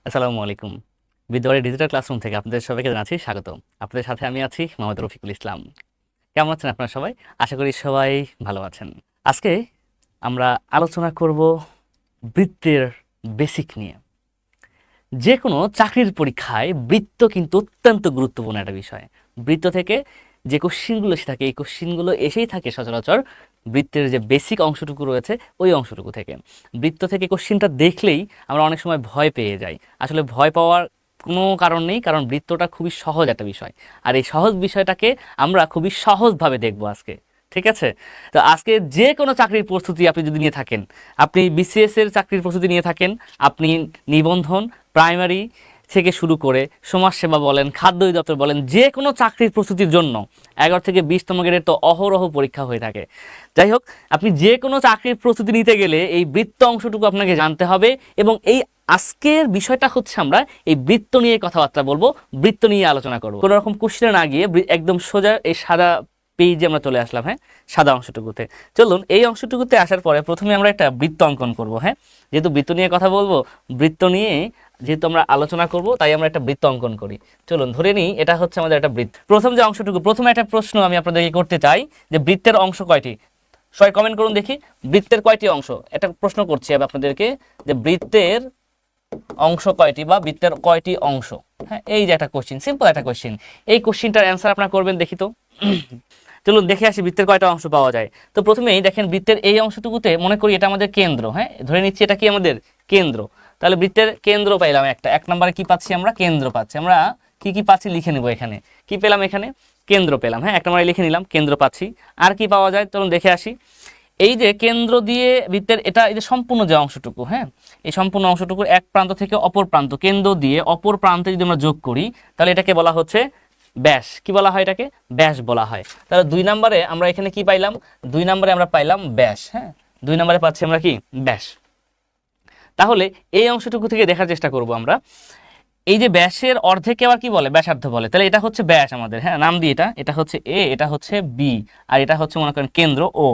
আসসালামু আলাইকুম। Bidyabari digital classroom থেকে আপনাদের সবাইকে জানাচ্ছি স্বাগত। আপনাদের সাথে আমি আছি মোহাম্মদ রফিকুল ইসলাম। কেমন আছেন আপনারা সবাই? আশা করি সবাই ভালো আছেন। আজকে আমরা আলোচনা করব বৃত্তের বেসিক নিয়ে। যে কোনো চাকরির পরীক্ষায় বৃত্ত কিন্তু অত্যন্ত গুরুত্বপূর্ণ একটা বিষয়। বৃত্ত থেকে যে কোশ্চিনগুলো এসে থাকে এই কোশ্চিনগুলো এসেই থাকে সচরাচর বৃত্তের যে বেসিক অংশটুকু রয়েছে ওই অংশটুকু থেকে। বৃত্ত থেকে কোশ্চিনটা দেখলেই আমরা অনেক সময় ভয় পেয়ে যাই। আসলে ভয় পাওয়ার কোনো কারণ নেই, কারণ বৃত্তটা খুবই সহজ একটা বিষয়। আর এই সহজ বিষয়টাকে আমরা খুবই সহজভাবে দেখব আজকে। ঠিক আছে? তো আজকে যে কোনো চাকরির প্রস্তুতি আপনি যদি নিয়ে থাকেন, আপনি বিসিএস এর চাকরির প্রস্তুতি নিয়ে থাকেন, আপনি নিবন্ধন, প্রাইমারি থেকে শুরু করে সমাজসেবা বলেন, খাদ্য অধিদপ্তর বলেন, যে কোনো চাকরির প্রস্তুতির জন্য 11 থেকে 20তম গ্রেডের তো অহরহ পরীক্ষা হয়ে থাকে। যাই হোক, আপনি যে কোনো চাকরির প্রস্তুতি নিতে গেলে এই বৃত্ত অংশটুকু আপনাকে জানতে হবে। এবং এই আজকের বিষয়টা হচ্ছে আমরা এই বৃত্ত নিয়ে কথাবার্তা বলবো, বৃত্ত নিয়ে আলোচনা করবো। কোনো রকম কোশ্চেনে না গিয়ে একদম সোজা এই সাদা পেজে আমরা চলে আসলাম। হ্যাঁ, সাদা অংশটুকুতে চলুন। এই অংশটুকুতে আসার পরে প্রথমে আমরা একটা বৃত্ত অঙ্কন করব। হ্যাঁ, যেহেতু বৃত্ত নিয়ে কথা বলবো, বৃত্ত নিয়ে যেহেতু আমরা আলোচনা করব, তাই আমরা একটা বৃত্ত অঙ্কন করি। চলুন ধরে নিই এটা হচ্ছে আমাদের একটা বৃত্ত। প্রথম যে অংশটুকু, প্রথমে একটা প্রশ্ন আমি আপনাদেরকে করতে চাই যে বৃত্তের অংশ কয়টি? সবাই কমেন্ট করুন দেখি, বৃত্তের কয়টি অংশ? একটা প্রশ্ন করছি আমি আপনাদেরকে যে বৃত্তের অংশ কয়টি বা বৃত্তের কয়টি অংশ। হ্যাঁ, এই যে একটা কোশ্চিন, সিম্পল একটা কোশ্চিন। এই কোশ্চিনটার অ্যান্সার আপনারা করবেন দেখি তো। চলুন দেখে আসি বৃত্তের কয়টা অংশ পাওয়া যায়। তো প্রথমেই দেখেন বৃত্তের এই অংশটুকুতে মনে করি এটা আমাদের কেন্দ্র। হ্যাঁ, ধরে নিচ্ছি এটা কি আমাদের কেন্দ্র। তাহলে বৃত্তের কেন্দ্র পাইলাম একটা। এক নম্বরে কি পাচ্ছি আমরা? কেন্দ্র পাচ্ছি। আমরা কি কি পাচ্ছি লিখে নেব এখানে। কি পেলাম এখানে? কেন্দ্র পেলাম। হ্যাঁ, এক নম্বরে লিখে নিলাম কেন্দ্র পাচ্ছি। আর কি পাওয়া যায় চলুন দেখে আসি। এই যে কেন্দ্র দিয়ে বৃত্তের এটা এই যে সম্পূর্ণ যে অংশটুকু, হ্যাঁ, এই সম্পূর্ণ অংশটুকুর এক প্রান্ত থেকে অপর প্রান্ত, কেন্দ্র দিয়ে অপর প্রান্তে যদি আমরা যোগ করি তাহলে এটাকে বলা হচ্ছে ব্যাস। কি বলা হয় এটাকে? ব্যাস বলা হয়। তাহলে 2 নম্বরে আমরা এখানে কি পাইলাম? 2 নম্বরে আমরা পাইলাম ব্যাস। হ্যাঁ, 2 নম্বরে পাচ্ছি আমরা কি? ব্যাস। তাহলে এই অংশটুকু থেকে দেখার চেষ্টা করব আমরা। এই যে ব্যাসের অর্ধেককে আবার কি বলে? ব্যাসার্ধ বলে। তাহলে এটা হচ্ছে ব্যাস আমাদের। হ্যাঁ, নাম দিয়ে এটা হচ্ছে এ, এটা হচ্ছে বি, আর এটা হচ্ছে মনে করেন কেন্দ্র ও।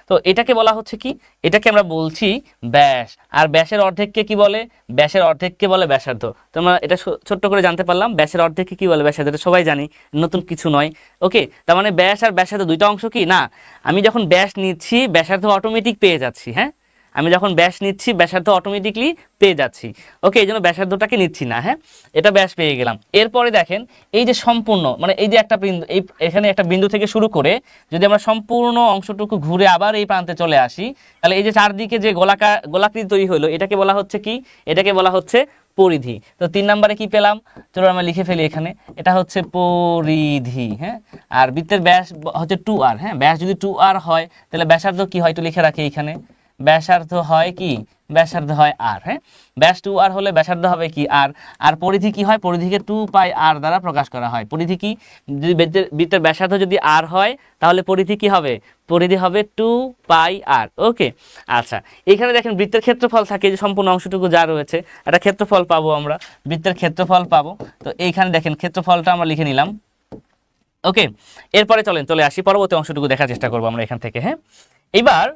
তো এটাকে বলা হচ্ছে কি? এটাকে আমরা বলছি ব্যাস। আর ব্যাসের অর্ধেককে কি বলে? ব্যাসের অর্ধেককে বলে ব্যাসার্ধ। তোমরা এটা ছোট্ট করে জানতে পারলাম, ব্যাসের অর্ধেককে কি বলে? ব্যাসার্ধ। এটা সবাই জানি, নতুন কিছু নয়। ওকে, তার মানে ব্যাস আর ব্যাসার্ধ দুইটা অংশ কি না? আমি যখন ব্যাস নিচ্ছি ব্যাসার্ধ অটোমেটিক পেয়ে যাচ্ছি। হ্যাঁ, আমি যখন ব্যাস নিচ্ছি ব্যাসার্ধ অটোমেটিকলি পেয়ে যাচ্ছি। ওকে, এই জন্য ব্যাসার্ধটাকে নিচ্ছি না। হ্যাঁ, এটা ব্যাস পেয়ে গেলাম। এরপরে দেখেন এই যে সম্পূর্ণ মানে এই যে একটা বিন্দু, এই এখানে একটা বিন্দু থেকে শুরু করে যদি আমরা সম্পূর্ণ অংশটুকু ঘুরে আবার এই প্রান্তে চলে আসি, তাহলে এই যে চারদিকে যে গোলাকৃতি তৈরি হলো এটাকে বলা হচ্ছে কি? এটাকে বলা হচ্ছে পরিধি। তো 3 নম্বরে কি পেলাম? চলো আমরা লিখে ফেলি এখানে, এটা হচ্ছে পরিধি। হ্যাঁ, আর বৃত্তের ব্যাস হচ্ছে 2r। হ্যাঁ, ব্যাস যদি 2r হয় তাহলে ব্যাসার্ধ কি হয় একটু লিখে রাখি এখানে। ব্যাসার্ধ হয় কি? ব্যাসার্ধ হয় আর। হ্যাঁ, ব্যাস 2r হলে ব্যাসার্ধ হবে কি? আর। আর পরিধি কি হয়? পরিধিকে 2πr দ্বারা প্রকাশ করা হয়। পরিধি কি? যদি বৃত্তের ব্যাসার্ধ যদি r হয় তাহলে পরিধি কি হবে? পরিধি হবে 2πr। ওকে, আচ্ছা, এখানে দেখেন বৃত্তের ক্ষেত্রফল থাকে, যে সম্পূর্ণ অংশটুকু যা রয়েছে একটা ক্ষেত্রফল পাবো আমরা, বৃত্তের ক্ষেত্রফল পাবো। তো এইখানে দেখেন ক্ষেত্রফলটা আমরা লিখে নিলাম। ওকে, এরপরে চলে আসি পরবর্তী অংশটুকু দেখার চেষ্টা করবো আমরা এখান থেকে। হ্যাঁ, এবার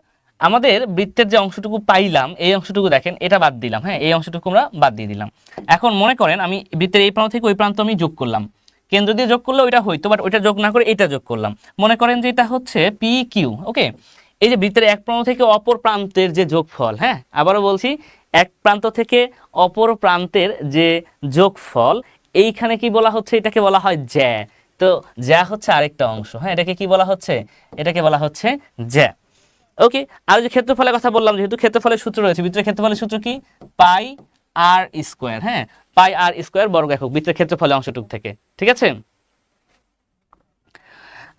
আমাদের বৃত্তের যে অংশটুকু পাইলাম এই অংশটুকু দেখেন এটা বাদ দিলাম। হ্যাঁ, এই অংশটুকু আমরা বাদ দিয়ে দিলাম। এখন মনে করেন আমি বৃত্তের এই প্রান্ত থেকে ওই প্রান্ত আমি যোগ করলাম, কেন্দ্র দিয়ে যোগ করলে ওইটা হইতো, বাট ওইটা যোগ না করে এটা যোগ করলাম। মনে করেন যে এটা হচ্ছে পি কিউ। ওকে, এই যে বৃত্তের এক প্রান্ত থেকে অপর প্রান্তের যে যোগফল, হ্যাঁ আবারও বলছি, এক প্রান্ত থেকে অপর প্রান্তের যে যোগফল, এইখানে কি বলা হচ্ছে? এটাকে বলা হয় জ্যা। তো জ্যা হচ্ছে আরেকটা অংশ। হ্যাঁ, এটাকে কি বলা হচ্ছে? এটাকে বলা হচ্ছে জ্যা। ওকে, আর যে ক্ষেত্রফলের কথা বললাম, যেহেতু ক্ষেত্রফলের সূত্র রয়েছে, বৃত্তের ক্ষেত্রফলের সূত্র কি? পাই আর স্কোয়ার। হ্যাঁ, পাই আর স্কোয়ার বর্গ একক বৃত্তের ক্ষেত্রফলের অংশটুক থেকে। ঠিক আছে,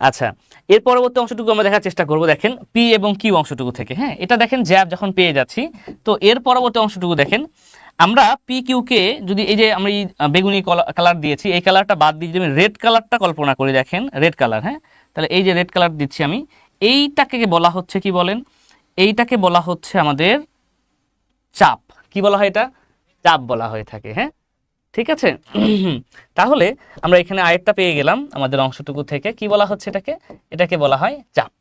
আচ্ছা, এর পরবর্তী অংশটুকু আমরা দেখার চেষ্টা করব। দেখেন পি এবং কিউ অংশটুকু থেকে। হ্যাঁ, এটা দেখেন জ্যাব যখন পেয়ে যাচ্ছি, তো এর পরবর্তী অংশটুকু দেখেন আমরা পি কিউকে যদি এই যে আমরা এই বেগুনি কালার দিয়েছি, এই কালারটা বাদ দিয়ে যদি আমি রেড কালারটা কল্পনা করি, দেখেন রেড কালার। হ্যাঁ, তাহলে এই যে রেড কালার দিচ্ছি আমি, এইটাকে বলা হচ্ছে কি বলেন? এইটাকে বলা হচ্ছে আমাদের চাপ। কি বলা হয়? এটা চাপ বলা হয়ে থাকে। হ্যাঁ, ঠিক আছে। তাহলে আমরা এখানে আরেকটা পেয়ে গেলাম আমাদের অংশটুকু থেকে। কি বলা হচ্ছে এটাকে? এটাকে বলা হয় চাপ।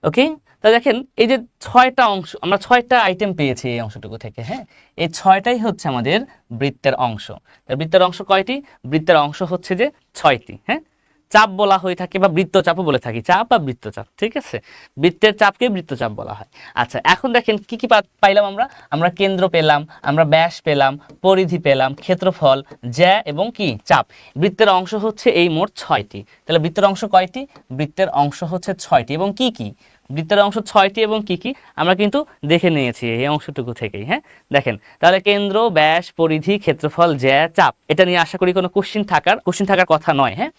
ওকে, তা দেখেন এই যে 6টা অংশ, আমরা 6টা আইটেম পেয়েছি এই অংশটুকু থেকে। হ্যাঁ, এই 6টাই হচ্ছে আমাদের বৃত্তের অংশ। বৃত্তের অংশ কয়টি? বৃত্তের অংশ হচ্ছে যে 6টি। হ্যাঁ, চাপ বলা হয়ে থাকে বা বৃত্তচাপও বলে থাকি, চাপ বা বৃত্তচাপ। ঠিক আছে, বৃত্তের চাপকে বৃত্তচাপ বলা হয়। আচ্ছা, এখন দেখেন কি কি পাইলাম আমরা কেন্দ্র পেলাম, আমরা ব্যাস পেলাম, পরিধি পেলাম, ক্ষেত্রফল, জ্যা এবং কি চাপ। বৃত্তের অংশ হচ্ছে এই মোট 6টি। তাহলে বৃত্তের অংশ কয়টি? বৃত্তের অংশ হচ্ছে 6টি এবং কি কি? বৃত্তের অংশ 6টি এবং কি কি আমরা কিন্তু দেখে নিয়েছি এই অংশটুকু থেকেই। হ্যাঁ, দেখেন তাহলে কেন্দ্র, ব্যাস, পরিধি, ক্ষেত্রফল, জ্যা, চাপ, এটা নিয়ে আশা করি কোনো কোশ্চিন থাকার কথা নয়। হ্যাঁ,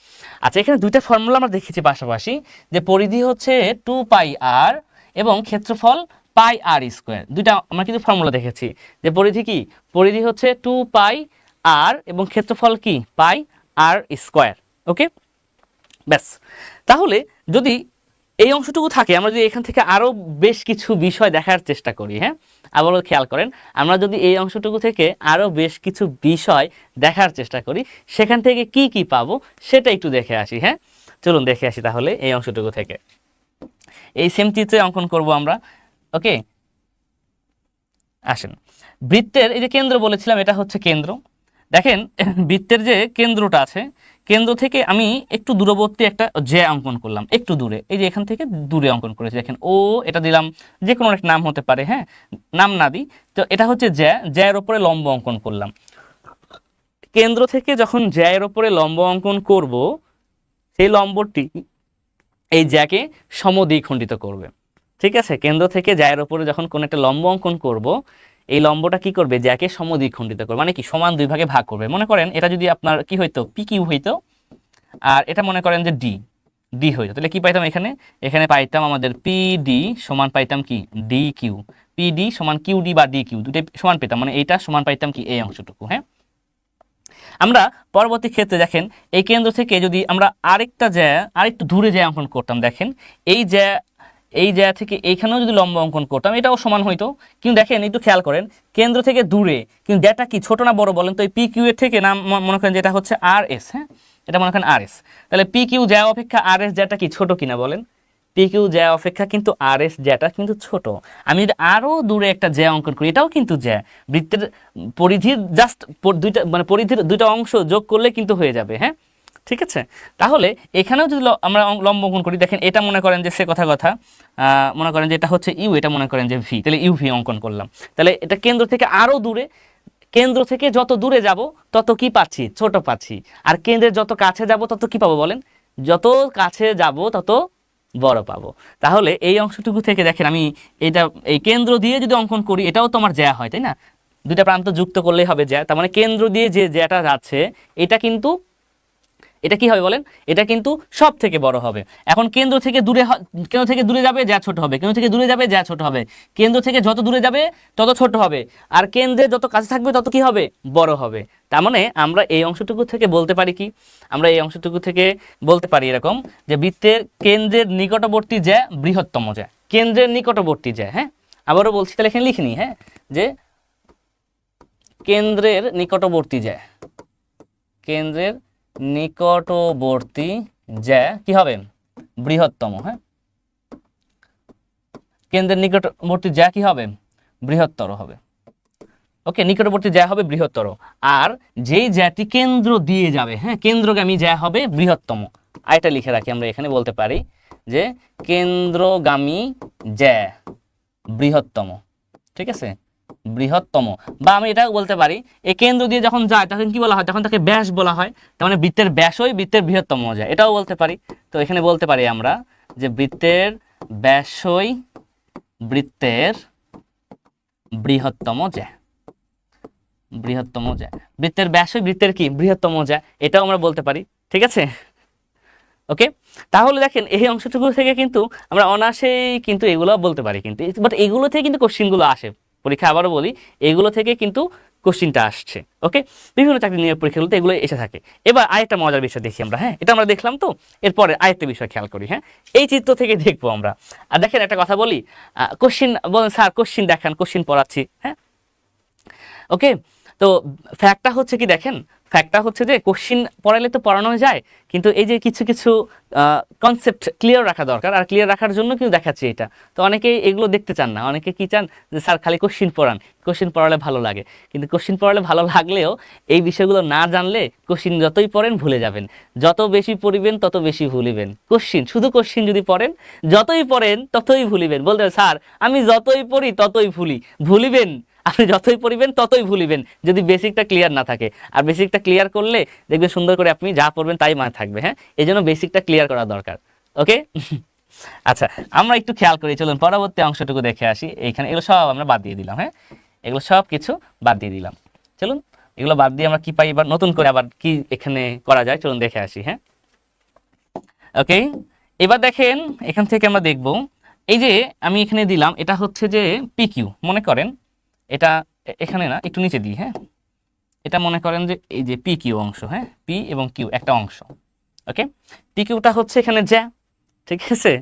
আচ্ছা, এখানে দুইটা ফর্মুলা আমরা দেখেছি পাশাপাশি, যে পরিধি হচ্ছে 2πr এবং ক্ষেত্রফল πr²। দুইটা আমরা কিন্তু ফর্মুলা দেখেছি, যে পরিধি কি? পরিধি হচ্ছে 2πr এবং ক্ষেত্রফল কি? πr²। ওকে, ব্যাস। তাহলে যদি এই অংশটুকু থাকে, আমরা যদি এখান থেকে আরো বেশ কিছু বিষয় দেখার চেষ্টা করি। হ্যাঁ, আবারও খেয়াল করেন, আমরা যদি এই অংশটুকু থেকে আরো বেশ কিছু বিষয় দেখার চেষ্টা করি, সেখান থেকে কি কি পাবো সেটা একটু দেখে আসি। হ্যাঁ, চলুন দেখে আসি তাহলে এই অংশটুকু থেকে। এই সেম চিত্রে অঙ্কন করব আমরা। ওকে, আসেন। বৃত্তের এই যে কেন্দ্র বলেছিলাম, এটা হচ্ছে কেন্দ্র। দেখেন বৃত্তের যে কেন্দ্রটা আছে, কেন্দ্র থেকে আমি একটু দূরবর্তী একটা জ্যা অঙ্কন করলাম, একটু দূরে, এই যে এখান থেকে দূরে অঙ্কন করেছি। দেখেন ও, এটা দিলাম, যে কোনো একটা নাম হতে পারে। হ্যাঁ, নাম না দিই তো এটা হচ্ছে জ্যা, জ্যার ওপরে লম্ব অঙ্কন করলাম। কেন্দ্র থেকে যখন জ্যায়ের ওপরে লম্ব অঙ্কন করব, সেই লম্বটি এই জ্যাকে সমদ্বিখণ্ডিত করবে। ঠিক আছে, কেন্দ্র থেকে জ্যায়ের ওপরে যখন কোন একটা লম্ব অঙ্কন করব, এই লম্বটা কি করবে? জ্যাকে সমদ্বিখণ্ডিত করবে, মানে কি সমান দুই ভাগে ভাগ করবে। মনে করেন এটা যদি আপনার কি হইতো? পি কিউ হইতো, আর এটা মনে করেন যে ডি হইতো, তাহলে কি পাইতাম? এখানে পাইতাম আমাদের পিডি সমান পাইতাম কি? D Q. পিডি সমান কিউডি বা ডি কিউ, দুটোই সমান পেতাম, মানে এইটা সমান পাইতাম কি? এই অংশটুকু। হ্যাঁ, আমরা পরবর্তী ক্ষেত্রে দেখেন এই কেন্দ্র থেকে যদি আমরা আরেকটু দূরে জ্যা অঙ্কন করতাম, দেখেন এই জ্যা থেকে এইখানেও যদি লম্ব অঙ্কন করতাম, এটাও সমান হইতো। কিন্তু দেখেন একটু খেয়াল করেন, কেন্দ্র থেকে দূরে, কিন্তু জ্যাটা কি ছোট না বড় বলেন তো? এই পি কিউ এর থেকে নাম মনে করেন যেটা হচ্ছে আর এস। হ্যাঁ, এটা মনে করেন আর এস। তাহলে পি কিউ জ্যা অপেক্ষা আর এস জ্যাটা কি ছোট কিনা বলেন? পি কিউ জ্যা অপেক্ষা কিন্তু আর এস জ্যাটা কিন্তু ছোট। আমি যদি আরো দূরে একটা জ্যা অঙ্কন করি, এটাও কিন্তু জ্যা, বৃত্তের পরিধির জাস্ট দুইটা, মানে পরিধির দুইটা অংশ যোগ করলে কিন্তু হয়ে যাবে। হ্যাঁ, ঠিক আছে। তাহলে এখানেও যদি আমরা লম্ব অঙ্কন করি, দেখেন এটা মনে করেন যে সে কথা মনে করেন যে এটা হচ্ছে ইউ, এটা মনে করেন যে ভি, তাহলে ইউ ভি অঙ্কন করলাম। তাহলে এটা কেন্দ্র থেকে আরো দূরে, কেন্দ্র থেকে যত দূরে যাব তত কি পাচ্ছি? ছোট পাচ্ছি। আর কেন্দ্রের যত কাছে যাব তত কি পাবো বলেন? যত কাছে যাব তত বড় পাবো। তাহলে এই অংশটুকু থেকে দেখেন আমি এই কেন্দ্র দিয়ে যদি অঙ্কন করি, এটাও তো আমার জ্যা হয়, তাই না? দুইটা প্রান্ত যুক্ত করলেই হবে জ্যা। তার মানে কেন্দ্র দিয়ে যে জ্যাটা যাচ্ছে, এটা কি হবে বলেন? এটা কিন্তু সব থেকে বড় হবে। এখন কেন্দ্র থেকে দূরে যাবে জ্যা ছোট হবে, কেন্দ্র থেকে দূরে যাবে জ্যা ছোট হবে, কেন্দ্র থেকে যত দূরে যাবে তত ছোট হবে, আর কেন্দ্রে যত কাছে থাকবে তত কি হবে? বড় হবে। তার মানে আমরা এই অংশটুকু থেকে বলতে পারি কি? আমরা এই অংশটুকু থেকে বলতে পারি এরকম, যে বৃত্তের কেন্দ্রের নিকটবর্তী জ্যা বৃহত্তম জ্যা। কেন্দ্রের নিকটবর্তী জ্যা, হ্যাঁ, আবারও বলছি, তাহলে এখানে লিখে নিই। হ্যাঁ, যে কেন্দ্রের নিকটবর্তী জ্যা কি হবে? বৃহত্তম। হ্যাঁ, কেন্দ্রের নিকটবর্তী জ্যা কি হবে? বৃহত্তর হবে। ওকে, নিকটবর্তী জ্যা হবে বৃহত্তর, আর যেই জ্যাটি কেন্দ্র দিয়ে যাবে, হ্যাঁ, কেন্দ্রগামী জ্যা হবে বৃহত্তম। আরেকটা লিখে রাখি, আমরা এখানে বলতে পারি যে কেন্দ্রগামী জ্যা বৃহত্তম। ঠিক আছে, বৃহত্তম। বা আমি এটাও বলতে পারি, এই কেন্দ্র দিয়ে যখন যায় তখন কি বলা হয়? তখন তাকে ব্যাস বলা হয়। তার মানে বৃত্তের ব্যাসই বৃত্তের বৃহত্তম জ্যা, এটাও বলতে পারি। তো এখানে বলতে পারি আমরা যে বৃত্তের ব্যাসই বৃত্তের বৃহত্তম জ্যা। বৃত্তের ব্যাসই বৃত্তের কি? বৃহত্তম জ্যা, এটাও আমরা বলতে পারি। ঠিক আছে, ওকে। তাহলে দেখেন এই অংশটুকু থেকে কিন্তু আমরা অনায়াসেই কিন্তু এগুলো বলতে পারি, কিন্তু বাট এগুলো থেকে কিন্তু কোশ্চিনগুলো আসে পরীক্ষা। আবারও বলি, এগুলো থেকে কিন্তু কোশ্চিনটা আসছে। ওকে, বিভিন্ন চাকরি নিয়োগ পরীক্ষাগুলোতে এগুলো এসে থাকে। এবার আরেকটা মজার বিষয় দেখি আমরা। হ্যাঁ, এটা আমরা দেখলাম, তো এরপরে আরেকটা বিষয় খেয়াল করি। হ্যাঁ, এই চিত্র থেকে দেখবো আমরা। আর দেখেন একটা কথা বলি, কোশ্চিন বলেন স্যার, কোশ্চিন দেখান, কোশ্চিন পড়াচ্ছি। হ্যাঁ, ওকে। তো ফ্যাক্টটা হচ্ছে কি, দেখেন ফ্যাক্টটা হচ্ছে যে কোশ্চিন পড়াইলে তো পড়ানো যায়, কিন্তু এই যে কিছু কিছু কনসেপ্ট ক্লিয়ার রাখা দরকার, আর ক্লিয়ার রাখার জন্য কিন্তু দেখাচ্ছি এটা। তো অনেকেই এগুলো দেখতে চান না, অনেকে কি চান যে স্যার খালি কোশ্চিন পড়ান, কোশ্চিন পড়ালে ভালো লাগে। কিন্তু কোশ্চিন পড়ালে ভালো লাগলেও এই বিষয়গুলো না জানলে কোশ্চিন যতই পড়েন ভুলে যাবেন, যত বেশি পড়িবেন তত বেশি ভুলিবেন। কোশ্চিন, শুধু কোশ্চিন যদি পড়েন, যতই পড়েন ততই ভুলিবেন। বলতে স্যার আমি যতই পড়ি ততই ভুলিবেন। আপনি যতই পড়িবেন ততই ভুলিবেন যদি বেসিকটা ক্লিয়ার না থাকে। আর বেসিকটা ক্লিয়ার করলে দেখবেন সুন্দর করে আপনি যা পড়বেন তাই মনে থাকবে। হ্যাঁ, এই জন্য বেসিকটা ক্লিয়ার করা দরকার। ওকে, আচ্ছা আমরা একটু খেয়াল করি, চলুন পরবর্তী অংশটুকু দেখে আসি। এইখানে এগুলো সব আমরা বাদ দিয়ে দিলাম। হ্যাঁ, এগুলো সব কিছু বাদ দিয়ে দিলাম। চলুন এগুলো বাদ দিয়ে আমরা কি পাই, এবার নতুন করে আবার কি এখানে করা যায় চলুন দেখে আসি। হ্যাঁ, ওকে, এবার দেখেন এখান থেকে আমরা দেখব, এই যে আমি এখানে দিলাম এটা হচ্ছে যে পিকিউ, মনে করেন এটা এখানে না, একটু নিচে দিই। হ্যাঁ, এটা মনে করেন যে এই যে পি কিউ অংশ, হ্যাঁ পি এবং কিউ একটা অংশ। ওকে, পি কিউটা হচ্ছে এখানে জ্যা, ঠিক আছে।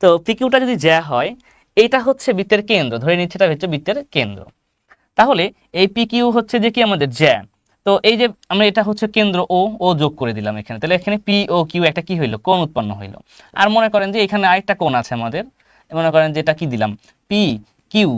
তো পি কিউটা যদি জ্যা হয়, এইটা হচ্ছে বৃত্তের কেন্দ্র, ধরে নিচ্ছে এটা হচ্ছে বৃত্তের কেন্দ্র। তাহলে এই পি কিউ হচ্ছে যে কি আমাদের জ্যা। তো এই যে আমরা এটা হচ্ছে কেন্দ্র ও যোগ করে দিলাম এখানে, তাহলে এখানে পি ও কিউ একটা কি হইলো, কোণ উৎপন্ন হইলো। আর মনে করেন যে এখানে আরেকটা কোণ আছে আমাদের, মনে করেন যে এটা কি দিলাম পি কিউ,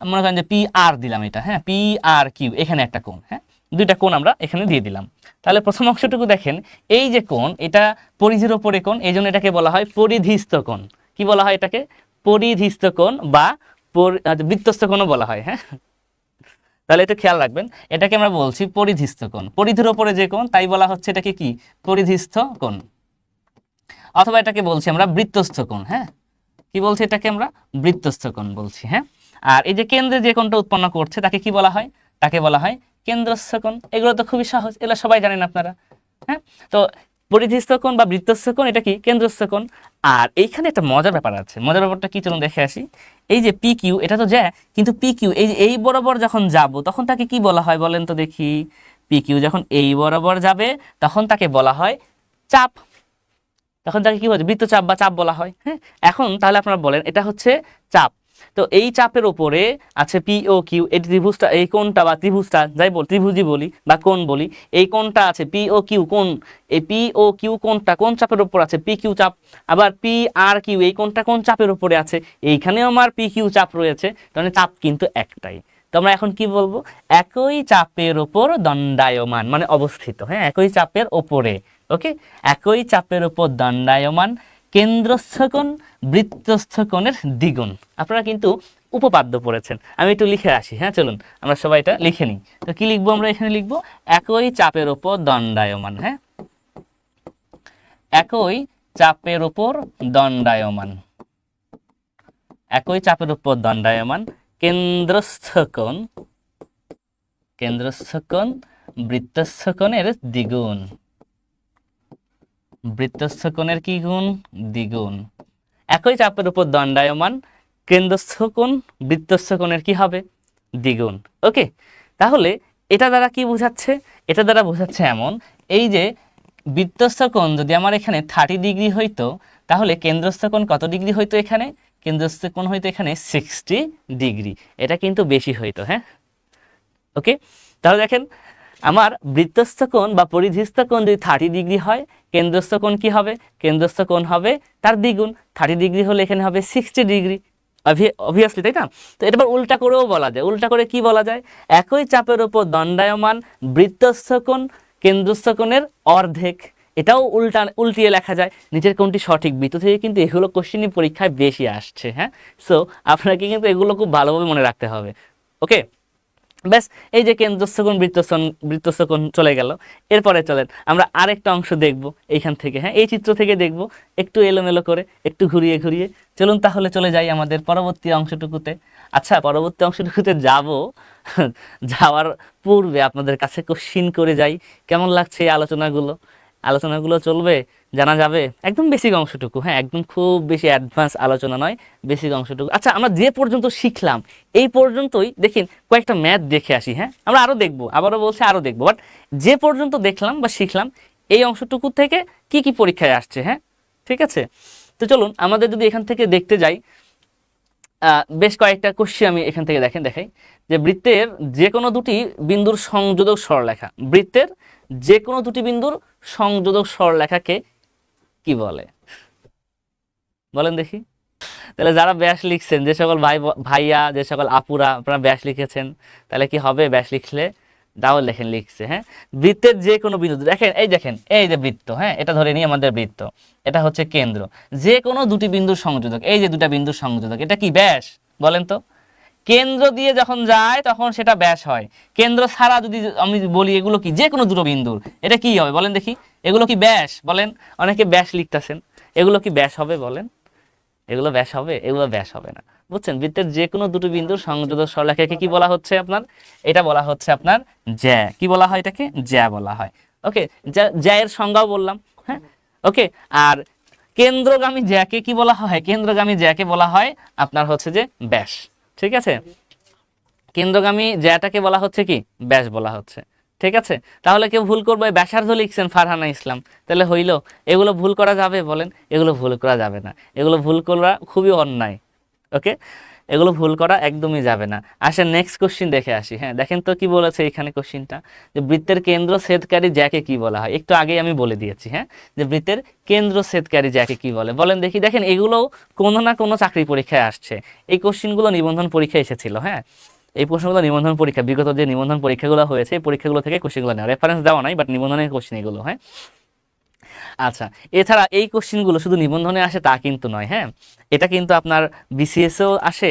মনে করেন যে পি আর দিলাম এটা। হ্যাঁ, পি আর কিউ, এখানে একটা কোণ। হ্যাঁ, দুইটা কোণ আমরা এখানে দিয়ে দিলাম। তাহলে প্রথম অংশটুকু দেখেন, এই যে কোণ এটা পরিধির ওপরে কোণ, এই জন্য এটাকে বলা হয় পরিধিস্থ কোণ। কি বলা হয় এটাকে? পরিধিস্থ কোণ বা বৃত্তস্থ কোণও বলা হয়। হ্যাঁ, তাহলে এটা খেয়াল রাখবেন, এটাকে আমরা বলছি পরিধিস্থ কোণ। পরিধির ওপরে যে কোণ তাই বলা হচ্ছে এটাকে কি, পরিধিস্থ কোণ। অথবা এটাকে বলছি আমরা বৃত্তস্থ কোণ। হ্যাঁ, কি বলছি এটাকে আমরা বৃত্তস্থ কোণ বলছি। হ্যাঁ, আর এই যে কেন্দ্রে যে কোণটা উৎপন্ন করছে তাকে কি বলা হয়, তাকে বলা হয় কেন্দ্রস্থ কোণ। এগুলো তো খুবই সহজ, এগুলো সবাই জানেন আপনারা। হ্যাঁ, তো পরিধিস্থ কোণ বা বৃত্তস্থ কোণ এটা কি, কেন্দ্রস্থ কোণ। আর এইখানে একটা মজার ব্যাপার আছে, মজার ব্যাপারটা কি চলুন দেখে আসি। এই যে পি কিউ এটা তো যায়, কিন্তু পি কিউ এই যে এই বরাবর যখন যাব তখন তাকে কি বলা হয় বলেন তো দেখি। পি কিউ যখন এই বরাবর যাবে তখন তাকে বলা হয় চাপ, তখন তাকে কি বলে, বৃত্তচাপ বা চাপ বলা হয়। হ্যাঁ, এখন তাহলে আপনারা বলেন এটা হচ্ছে চাপ। তো এই চাপের উপরে আছে পি ও কিউ, এই ত্রিভুজটা, এই কোণটা বা ত্রিভুজটা যাই বল, ত্রিভুজই বলি বা কোণ বলি, এই কোণটা আছে পি ও কিউ কোণ, এই পি ও কিউ কোণটা কোন চাপের উপর আছে, পি কিউ চাপ। আবার পি আর কিউ এই কোণটা কোন চাপের উপরে আছে, এইখানেও আমার পি কিউ চাপ রয়েছে, তাহলে চাপ কিন্তু একটাই। তো আমরা এখন কি বলবো, একই চাপের ওপর দণ্ডায়মান মানে অবস্থিত। হ্যাঁ, একই চাপের ওপরে, ওকে, একই চাপের উপর দণ্ডায়মান কেন্দ্রস্থ কোণ বৃত্তস্থ কোণের দ্বিগুণ। আপনারা কিন্তু উপপাদ্য পড়েছেন, আমি একটু লিখে আসি। হ্যাঁ, চলুন আমরা সবাই এটা লিখে নিই। তো কি লিখবো আমরা এখানে, লিখবো একই চাপের উপর দণ্ডায়মান। হ্যাঁ, একই চাপের উপর দণ্ডায়মান, একই চাপের উপর দণ্ডায়মান কেন্দ্রস্থ কোণ, কেন্দ্রস্থ কোণ বৃত্তস্থ কোণের দ্বিগুণ, বৃত্তস্থ কোণের কি গুণ, দ্বিগুণ। একই চাপের উপর দণ্ডায়মান কেন্দ্রস্থ কোণ বৃত্তস্থ কোণের কি হবে, দ্বিগুণ। ওকে, তাহলে এটা দ্বারা কি বোঝাচ্ছে, এটা দ্বারা বোঝাচ্ছে এমন, এই যে বৃত্তস্থ কোণ যদি আমার এখানে 30 ডিগ্রি হইতো, তাহলে কেন্দ্রস্থ কোণ কত ডিগ্রি হইতো, এখানে কেন্দ্রস্থ কোণ হইতো এখানে 60 ডিগ্রি। এটা কিন্তু বেশি হইতো। হ্যাঁ, ওকে, তাহলে দেখেন আমার বৃত্তস্থ কোণ বা পরিধিস্থ কোণ যদি 30 ডিগ্রি হয়, কেন্দ্রস্থ কোণ কি হবে, কেন্দ্রস্থ কোণ হবে তার দ্বিগুণ। 30 ডিগ্রি হলে এখানে হবে 60 ডিগ্রি, অবভিয়াসলি, তাই না? তো এটা আবার উল্টা করেও বলা যায়। উল্টা করে কি বলা যায়, একই চাপের উপর দণ্ডায়মান বৃত্তস্থ কোণ কেন্দ্রস্থ কোণের অর্ধেক। এটাও উল্টিয়ে লেখা যায়, নিচের কোণটি সঠিক। বৃত্ত থেকে কিন্তু এগুলো কোশ্চেনই পরীক্ষায় বেশি আসছে। হ্যাঁ, সো আপনাকে কিন্তু এগুলো খুব ভালোভাবে মনে রাখতে হবে। ওকে, ব্যাস, এই যে কেন্দ্রস্থ কোণ বৃত্তস্থ কোণ চলে গেল। এরপরে চলেন আমরা আরেকটা অংশ দেখব এইখান থেকে। হ্যাঁ, এই চিত্র থেকে দেখব, একটু এলোমেলো করে, একটু ঘুরিয়ে ঘুরিয়ে। চলুন তাহলে চলে যাই আমাদের পরবর্তী অংশটুকুতে। আচ্ছা, পরবর্তী অংশটুকুতে যাব, যাওয়ার পূর্বে আপনাদের কাছে কোশ্চিন করে যাই, কেমন লাগছে এই আলোচনাগুলো? আলোচনাগুলো চলবে, জানা যাবে একদম বেসিক অংশটুকু। হ্যাঁ, একদম খুব বেশি অ্যাডভান্স আলোচনা নয়, বেসিক অংশটুকু। আচ্ছা, আমরা যে পর্যন্ত শিখলাম এই পর্যন্তই দেখেন, কয়েকটা ম্যাথ দেখে আসি। হ্যাঁ, আমরা আরও দেখবো, আবারও বলছি আরও দেখবো, বাট যে পর্যন্ত দেখলাম বা শিখলাম এই অংশটুকু থেকে কি কি পরীক্ষায় আসছে। হ্যাঁ, ঠিক আছে। তো চলুন আমাদের যদি এখান থেকে দেখতে যাই, বেশ কয়েকটা কোশ্চেন আমি এখান থেকে দেখাই যে বৃত্তের যে কোনো দুটি বিন্দুর সংযোজক সরলরেখা, বৃত্তের যে কোনো দুটি বিন্দুর সংযোজক সরলরেখাকে কি বলে বলেন দেখি। তাহলে যারা ব্যাস লিখছেন, যে সকল ভাইয়া যে সকল আপুরা আপনারা ব্যাস লিখেছেন, তাহলে কি হবে, ব্যাস লিখলে দাও লেখেন লিখছে। হ্যাঁ, বৃত্তের যে কোনো বিন্দু দেখেন, এই যে বৃত্ত, হ্যাঁ এটা ধরে নিই আমাদের বৃত্ত, এটা হচ্ছে কেন্দ্র, যে কোনো দুটি বিন্দুর সংযোজক, এই যে দুটা বিন্দুর সংযোজক, এটা কি ব্যাস বলেন তো। কেন্দ্র দিয়ে যখন যায় তখন সেটা ব্যাস হয়, কেন্দ্র ছাড়া যদি আমি বলি এগুলো কি যে কোনো দুটো বিন্দুর, এটা কি হবে বলেন দেখি, এগুলো কি ব্যাস বলেন, অনেকে ব্যাস লিখতেছেন, এগুলো কি ব্যাস হবে বলেন, এগুলো ব্যাস হবে, এগুলো ব্যাস হবে না, বুঝছেন। বৃত্তের যে কোনো দুটো বিন্দুর সংযোজক সরলরেখাকে কি বলা হচ্ছে আপনার, এটা বলা হচ্ছে আপনার জ্যা, কি বলা হয় এটাকে, জ্যা বলা হয়। ওকে, জ্যা এর সংজ্ঞাও বললাম। হ্যাঁ, ওকে। আর কেন্দ্রগামী জ্যাকে কি বলা হয়, কেন্দ্রগামী জ্যাকে বলা হয় আপনার হচ্ছে যে ব্যাস, ঠিক আছে। কেন্দ্রগামী জ্যাটাকে বলা হচ্ছে কি ব্যাস বলা হচ্ছে, ঠিক আছে। তাহলে কেউ ভুল করবে, ব্যাসার্ধ লিখছেন ফারহানা ইসলাম, তাহলে হইল, এগুলো ভুল করা যাবে বলেন, এগুলো ভুল করা যাবে না, এগুলো ভুল করা খুবই অন্যায়। ওকে, এগুলো ভুল করা একদমই যাবে না। আসেন নেক্সট কোশ্চিন দেখে আসি। হ্যাঁ, দেখেন তো কি বলেছে এখানে কোশ্চিনটা, যে বৃত্তের কেন্দ্র ছেদকারী জ্যাকে কি বলা হয়, একটু আগেই আমি বলে দিয়েছি। হ্যাঁ, যে বৃত্তের কেন্দ্র ছেদকারী জ্যাকে কি বলে বলেন দেখি। দেখেন এগুলোও কোনো না কোনো চাকরি পরীক্ষায় আসছে, এই কোশ্চিনগুলো নিবন্ধন পরীক্ষায় এসেছিল। হ্যাঁ, এই প্রশ্নগুলো নিবন্ধন পরীক্ষা, বিগত যে নিবন্ধন পরীক্ষাগুলো হয়েছে এই পরীক্ষাগুলো থেকে কোশ্চিনগুলো নেওয়া, রেফারেন্স দেওয়া নাই, বাট নিবন্ধনের কোশ্চিন এগুলো। হ্যাঁ, আচ্ছা, এছাড়া এই কোশ্চিনগুলো শুধু নিবন্ধনে আসে তা কিন্তু নয়। হ্যাঁ, এটা কিন্তু আপনার বিসিএসও আসে,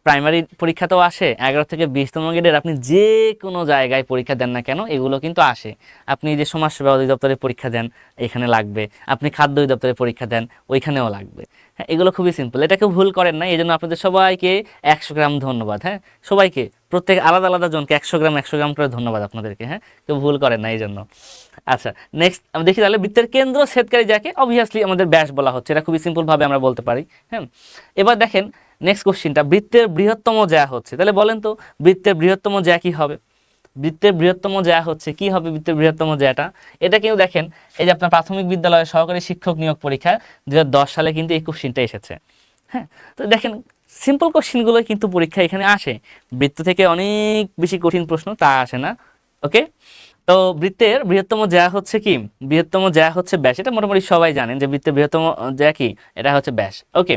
প্রাইমারি পরীক্ষাতেও আসে, 11 থেকে 20তম গ্রেডের আপনি যে কোনো জায়গায় পরীক্ষা দেন না কেন এগুলো কিন্তু আসে। আপনি যে সমাজসেবা অধিদপ্তরে পরীক্ষা দেন এখানে লাগবে, আপনি খাদ্য অধিদপ্তরে পরীক্ষা দেন ওইখানেও লাগবে। হ্যাঁ, এগুলো খুবই সিম্পল, এটা কেউ ভুল করেন না, এই জন্য আপনাদের সবাইকে 100 গ্রাম ধন্যবাদ। হ্যাঁ, সবাইকে প্রত্যেক আলাদা আলাদা জনকে 100 গ্রাম করে ধন্যবাদ আপনাদেরকে। হ্যাঁ, কেউ ভুল করেন না এই জন্য। আচ্ছা, নেক্সট আমি দেখি তাহলে বৃত্তের কেন্দ্র ছেদকারী যাকে অবভিয়াসলি আমাদের ব্যাস বলা হচ্ছে, এটা খুবই সিম্পল ভাবে আমরা বলতে পারি। হ্যাঁ, এবার দেখেন নেক্সট কোশ্চিনটা, বৃত্তের বৃহত্তম জ্যা হচ্ছে, তাহলে বলেন তো বৃত্তের বৃহত্তম জ্যা কি হবে, বৃত্তের বৃহত্তম জ্যা হচ্ছে কি হবে, বৃত্তের বৃহত্তম জ্যাটা, এটা কিন্তু দেখেন এই যে আপনার প্রাথমিক বিদ্যালয়ের সহকারী শিক্ষক নিয়োগ পরীক্ষা 2010 সালে কিন্তু এই কোশ্চিনটা এসেছে। হ্যাঁ, তো দেখেন সিম্পল কোশ্চিনগুলো কিন্তু পরীক্ষা এখানে আসে, বৃত্ত থেকে অনেক বেশি কঠিন প্রশ্ন তা আসে না। ওকে, তো বৃত্তের বৃহত্তম জ্যা হচ্ছে কি, বৃহত্তম জ্যা হচ্ছে ব্যাস, এটা মোটামুটি সবাই জানেন যে বৃত্তের বৃহত্তম জ্যা কি, এটা হচ্ছে ব্যাস। ওকে,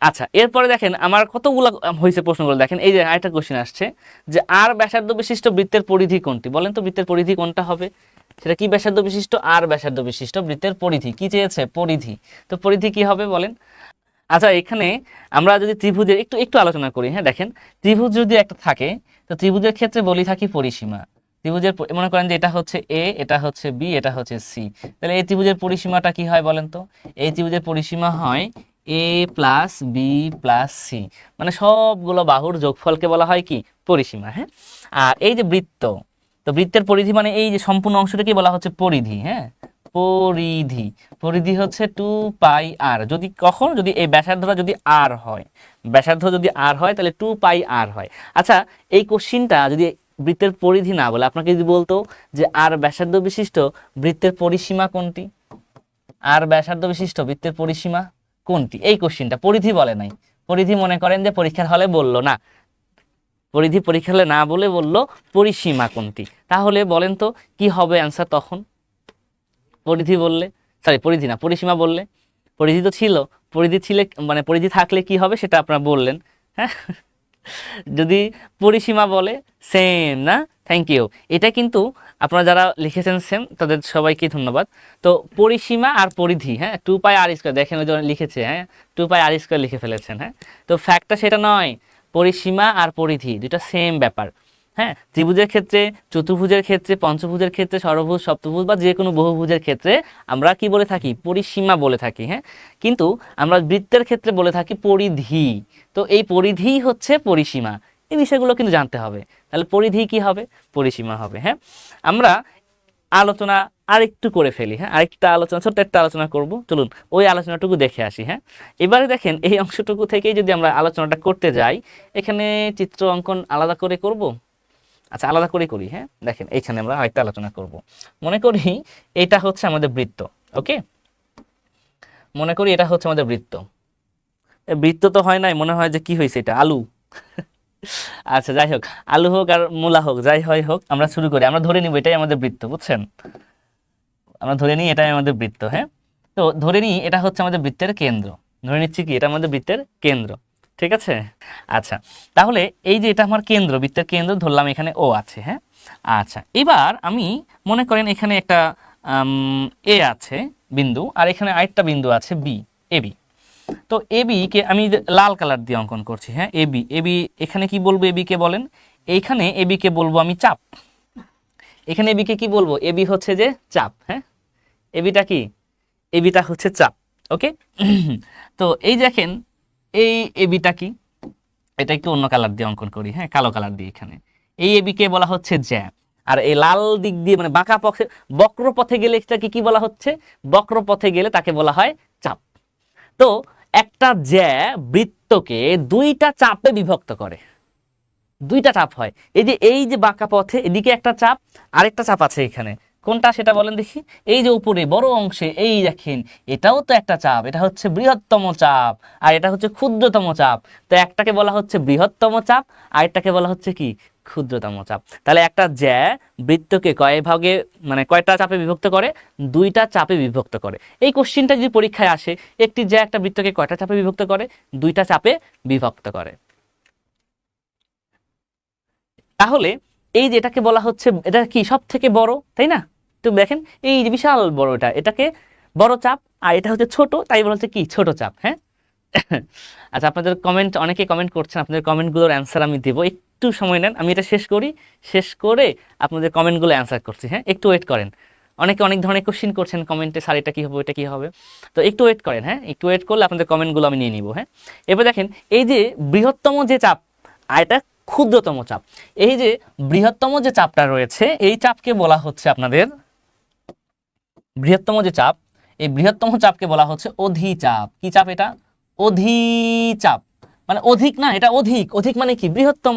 আচ্ছা এরপরে দেখেন আমার কতগুলো হয়েছে প্রশ্নগুলো, দেখেন এই যে আরেকটা কোশ্চেন আসছে যে আর ব্যাসার্ধ বিশিষ্ট বৃত্তের পরিধি কোনটি, বলেন তো বৃত্তের পরিধি কোনটা হবে, সেটা কি ব্যাসার্ধ বিশিষ্ট, আর ব্যাসার্ধ বিশিষ্ট বৃত্তের পরিধি কি চেয়েছে, পরিধি, তো পরিধি কি হবে বলেন। আচ্ছা, এখানে আমরা যদি ত্রিভুজের একটু একটু আলোচনা করি। হ্যাঁ, দেখেন ত্রিভুজ যদি একটা থাকে তো ত্রিভুজের ক্ষেত্রে বলি থাকি পরিসীমা, ত্রিভুজের মনে করেন যে এটা হচ্ছে এ, এটা হচ্ছে বি, এটা হচ্ছে সি, তাহলে এই ত্রিভুজের পরিসীমাটা কি হয় বলেন তো, এই ত্রিভুজের পরিসীমা হয় এ প্লাস বি প্লাস সি, মানে সবগুলো বাহুর যোগফলকে বলা হয় কি পরিসীমা। হ্যাঁ, আর এই যে বৃত্ত, তো বৃত্তের পরিধি মানে এই যে সম্পূর্ণ অংশটাকে বলা হচ্ছে পরিধি। হ্যাঁ, পরিধি, পরিধি হচ্ছে 2πr, যদি কখন যদি এই ব্যাসার্ধটা যদি আর হয়, ব্যাসার্ধ যদি আর হয় তাহলে 2πr হয়। আচ্ছা, এই কোশ্চিনটা যদি বৃত্তের পরিধি না বলে আপনাকে যদি বলতো যে আর ব্যাসার্ধ বিশিষ্ট বৃত্তের পরিসীমা কোনটি, আর ব্যাসার্ধ বিশিষ্ট বৃত্তের পরিসীমা কোনটি, এই কোশ্চিনটা পরিধি বলে নাই, পরিধি মনে করেন যে পরীক্ষার হলে বললো না, পরিধি পরীক্ষার হলে না বলে বললো পরিসীমা কোনটি, তাহলে বলেন তো কি হবে অ্যান্সার তখন, পরিধি বললে, সরি পরিধি না পরিসীমা বললে, পরিধি তো ছিল, পরিধি ছিলে মানে পরিধি থাকলে কি হবে সেটা আপনারা বললেন। হ্যাঁ, যদি পরিসীমা বলে সেম না, থ্যাংক ইউ, এটা কিন্তু আপনারা যারা লিখেছেন সেম তাদের সবাইকে ধন্যবাদ। তো পরিসীমা আর পরিধি, হ্যাঁ 2πr², দেখেন ওই যে লিখেছে, হ্যাঁ 2πr² লিখে ফেলেছেন। হ্যাঁ, তো ফ্যাক্টটা সেটা নয়, পরিসীমা আর পরিধি দুটা সেম ব্যাপার। হ্যাঁ, ত্রিভুজের ক্ষেত্রে, চতুর্ভুজের ক্ষেত্রে, পঞ্চভুজের ক্ষেত্রে, ষড়ভুজ, সপ্তভুজ বা যে কোনো বহুভুজের ক্ষেত্রে আমরা কি বলে থাকি, পরিসীমা বলে থাকি। হ্যাঁ, কিন্তু আমরা বৃত্তের ক্ষেত্রে বলে থাকি পরিধি, তো এই পরিধি হচ্ছে পরিসীমা, এই বিষয়গুলো কিন্তু জানতে হবে। তাহলে পরিধি কি হবে, পরিসীমা হবে। হ্যাঁ, আমরা আলোচনা আরেকটু করে ফেলি। হ্যাঁ, আরেকটা আলোচনা, ছোট্ট একটা আলোচনা করব, চলুন ওই আলোচনাটুকু দেখে আসি। হ্যাঁ, এবারে দেখেন এই অংশটুকু থেকেই যদি আমরা আলোচনাটা করতে যাই, এখানে চিত্র অঙ্কন আলাদা করে করব, আচ্ছা আলাদা করে করি। হ্যাঁ, দেখেন এইখানে আমরা আরেকটা আলোচনা করব, মনে করি এটা হচ্ছে আমাদের বৃত্ত। ওকে, মনে করি এটা হচ্ছে আমাদের বৃত্ত, বৃত্ত তো হয় নাই, মনে হয় যে কি হয়েছে এটা, আলু। আচ্ছা যাই হোক, আলু হোক আর মূলা হোক, যাই হয় হোক, আমরা শুরু করি। আমরা ধরে নিব এটাই আমাদের বৃত্ত, বুঝছেন? আমরা ধরে নিই এটাই আমাদের বৃত্ত। হ্যাঁ, তো ধরে নিই এটা হচ্ছে আমাদের বৃত্তের কেন্দ্র। ধরে নিচ্ছি কি এটা আমাদের বৃত্তের কেন্দ্র, ঠিক আছে? আচ্ছা, তাহলে এই যে এটা আমার কেন্দ্র, বৃত্তের কেন্দ্র ধরলাম, এখানে ও আছে। হ্যাঁ, আচ্ছা, এবার আমি মনে করেন এখানে একটা এ আছে বিন্দু, আর এখানে আরেকটা বিন্দু আছে বি, এ বি। তো এ বি কে আমি লাল কালার দিয়ে অঙ্কন করছি। হ্যাঁ, এ বি, এ বি এখানে কি বলবো, এ বি কে বলেন, এইখানে এ বি কে বলবো আমি চাপ। এখানে এ বি কে কি বলবো, এ বি হচ্ছে যে চাপ। হ্যাঁ, এ বিটা কি, এ বিটা হচ্ছে চাপ। ওকে, তো এই দেখেন এই এ বিটা কি, এটা একটু অন্য কালার দিয়ে অঙ্কন করি। হ্যাঁ, কালো কালার দিয়ে। এখানে এই এ বি কে বলা হচ্ছে জ্যা, আর এই লাল দিক দিয়ে মানে বাঁকা পথে, বক্র পথে গেলে এটাকে কি বলা হচ্ছে, বক্র পথে গেলে তাকে বলা হয় চাপ। তো একটা জ্যা বৃত্তকে দুইটা চাপে বিভক্ত করে, দুইটা চাপ হয়। এই যে বাঁকা পথে এদিকে একটা চাপ, আরেকটা চাপ আছে এখানে, কোনটা সেটা বলেন দেখি। এই যে উপরে বড় অংশে এই দেখেন, এটাও তো একটা চাপ, এটা হচ্ছে বৃহত্তম চাপ, আর এটা হচ্ছে ক্ষুদ্রতম চাপ। তো একটাকে বলা হচ্ছে বৃহত্তম চাপ, আর একটাকে বলা হচ্ছে কি, ক্ষুদ্রতম চাপ। তাহলে একটা জ্যা বৃত্তকে কয় ভাগে, মানে কয়টা চাপে বিভক্ত করে, দুইটা চাপে বিভক্ত করে। এই কোশ্চিনটা যদি পরীক্ষায় আসে, একটি জ্যা একটা বৃত্তকে কয়টা চাপে বিভক্ত করে, দুইটা চাপে বিভক্ত করে। তাহলে এই যে এটাকে বলা হচ্ছে, এটা কি সব থেকে বড়, তাই না? তো দেখেন এই যে বিশাল বড়, এটাকে বড় চাপ, আর এটা হচ্ছে ছোট, তাই বলা হচ্ছে কি ছোট চাপ। হ্যাঁ, আচ্ছা, আপনাদের কমেন্ট, অনেকে কমেন্ট করছেন, আপনাদের কমেন্টগুলোর অ্যান্সার আমি দেবো, একটু সময় নেন, আমি এটা শেষ করি, শেষ করে আপনাদের কমেন্টগুলো অ্যান্সার করছি। হ্যাঁ, একটু ওয়েট করেন। অনেকে অনেক ধরনের কোশ্চিন করছেন কমেন্টে, স্যার এটা কি হবে, এটা কি হবে, তো একটু ওয়েট করেন। হ্যাঁ, একটু ওয়েট করলে আপনাদের কমেন্টগুলো আমি নিয়ে নিব। হ্যাঁ, এবার দেখেন এই যে বৃহত্তম যে চাপ, আর এটা ক্ষুদ্রতম চাপ। এই যে বৃহত্তম যে চাপটা রয়েছে, এই চাপকে বলা হচ্ছে আপনাদের বৃহত্তম যে চাপ, এই বৃহত্তম চাপকে বলা হচ্ছে অধিচাপ। কি চাপ এটা, অধিচাপ। মানে অধিক না, এটা অধিক, অধিক মানে কি বৃহত্তম,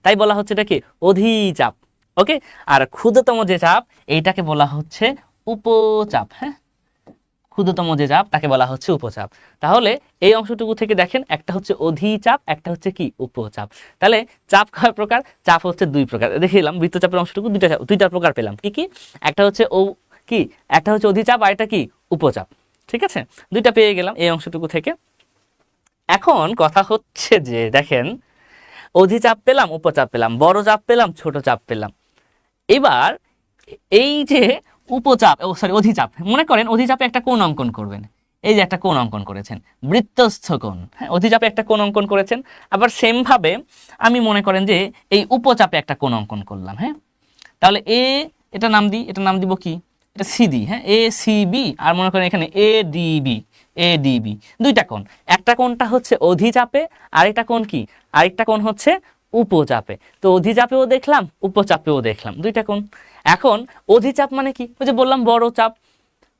তাই বলা হচ্ছে এটা কি অধিচাপ। ওকে, আর ক্ষুদ্রতম যে চাপ এইটাকে বলা হচ্ছে উপচাপ। হ্যাঁ, ক্ষুদ্রতম যে চাপ তাকে বলা হচ্ছে উপচাপ। তাহলে এই অংশটুকু থেকে দেখেন, একটা হচ্ছে অধিচাপ, একটা হচ্ছে কি উপচাপ। তাহলে চাপ কয় প্রকার, চাপ হচ্ছে দুই প্রকার। দেখিলাম বৃত্তচাপের অংশটুকু দুইটা প্রকার পেলাম। কি কি, একটা হচ্ছে কি, একটা হচ্ছে অধিচাপ, আর একটা কি উপচাপ। ঠিক আছে, দুইটা পেয়ে গেলাম এই অংশটুকু থেকে। এখন কথা হচ্ছে যে দেখেন, অধিচাপ পেলাম, উপচাপ পেলাম, বড় চাপ পেলাম, ছোট চাপ পেলাম। এবার এই যে উপচাপ, অধিচাপ, মনে করেন অধিচাপে একটা কোণ অঙ্কন করবেন। এই যে একটা কোণ অঙ্কন করেছেন, বৃত্তস্থ কোণ। হ্যাঁ, অধিচাপে একটা কোণ অঙ্কন করেছেন। আবার সেম ভাবে আমি মনে করেন যে এই উপচাপে একটা কোণ অঙ্কন করলাম। হ্যাঁ, তাহলে এটা নাম দিই, এটা নাম দিব কি, এটা সি দি। হ্যাঁ, এ সি বি, আর মনে করেন এখানে A D B, A D B, দুইটা কোণ। একটা কোণটা হচ্ছে অধিচাপে, আরেকটা কোণ কি, আরেকটা কোণ হচ্ছে উপচাপে। তো অধিচাপেও দেখলাম, উপচাপেও দেখলাম, দুইটা কোণ। এখন অধিচাপ মানে কি, ওই যে বললাম বড় চাপ,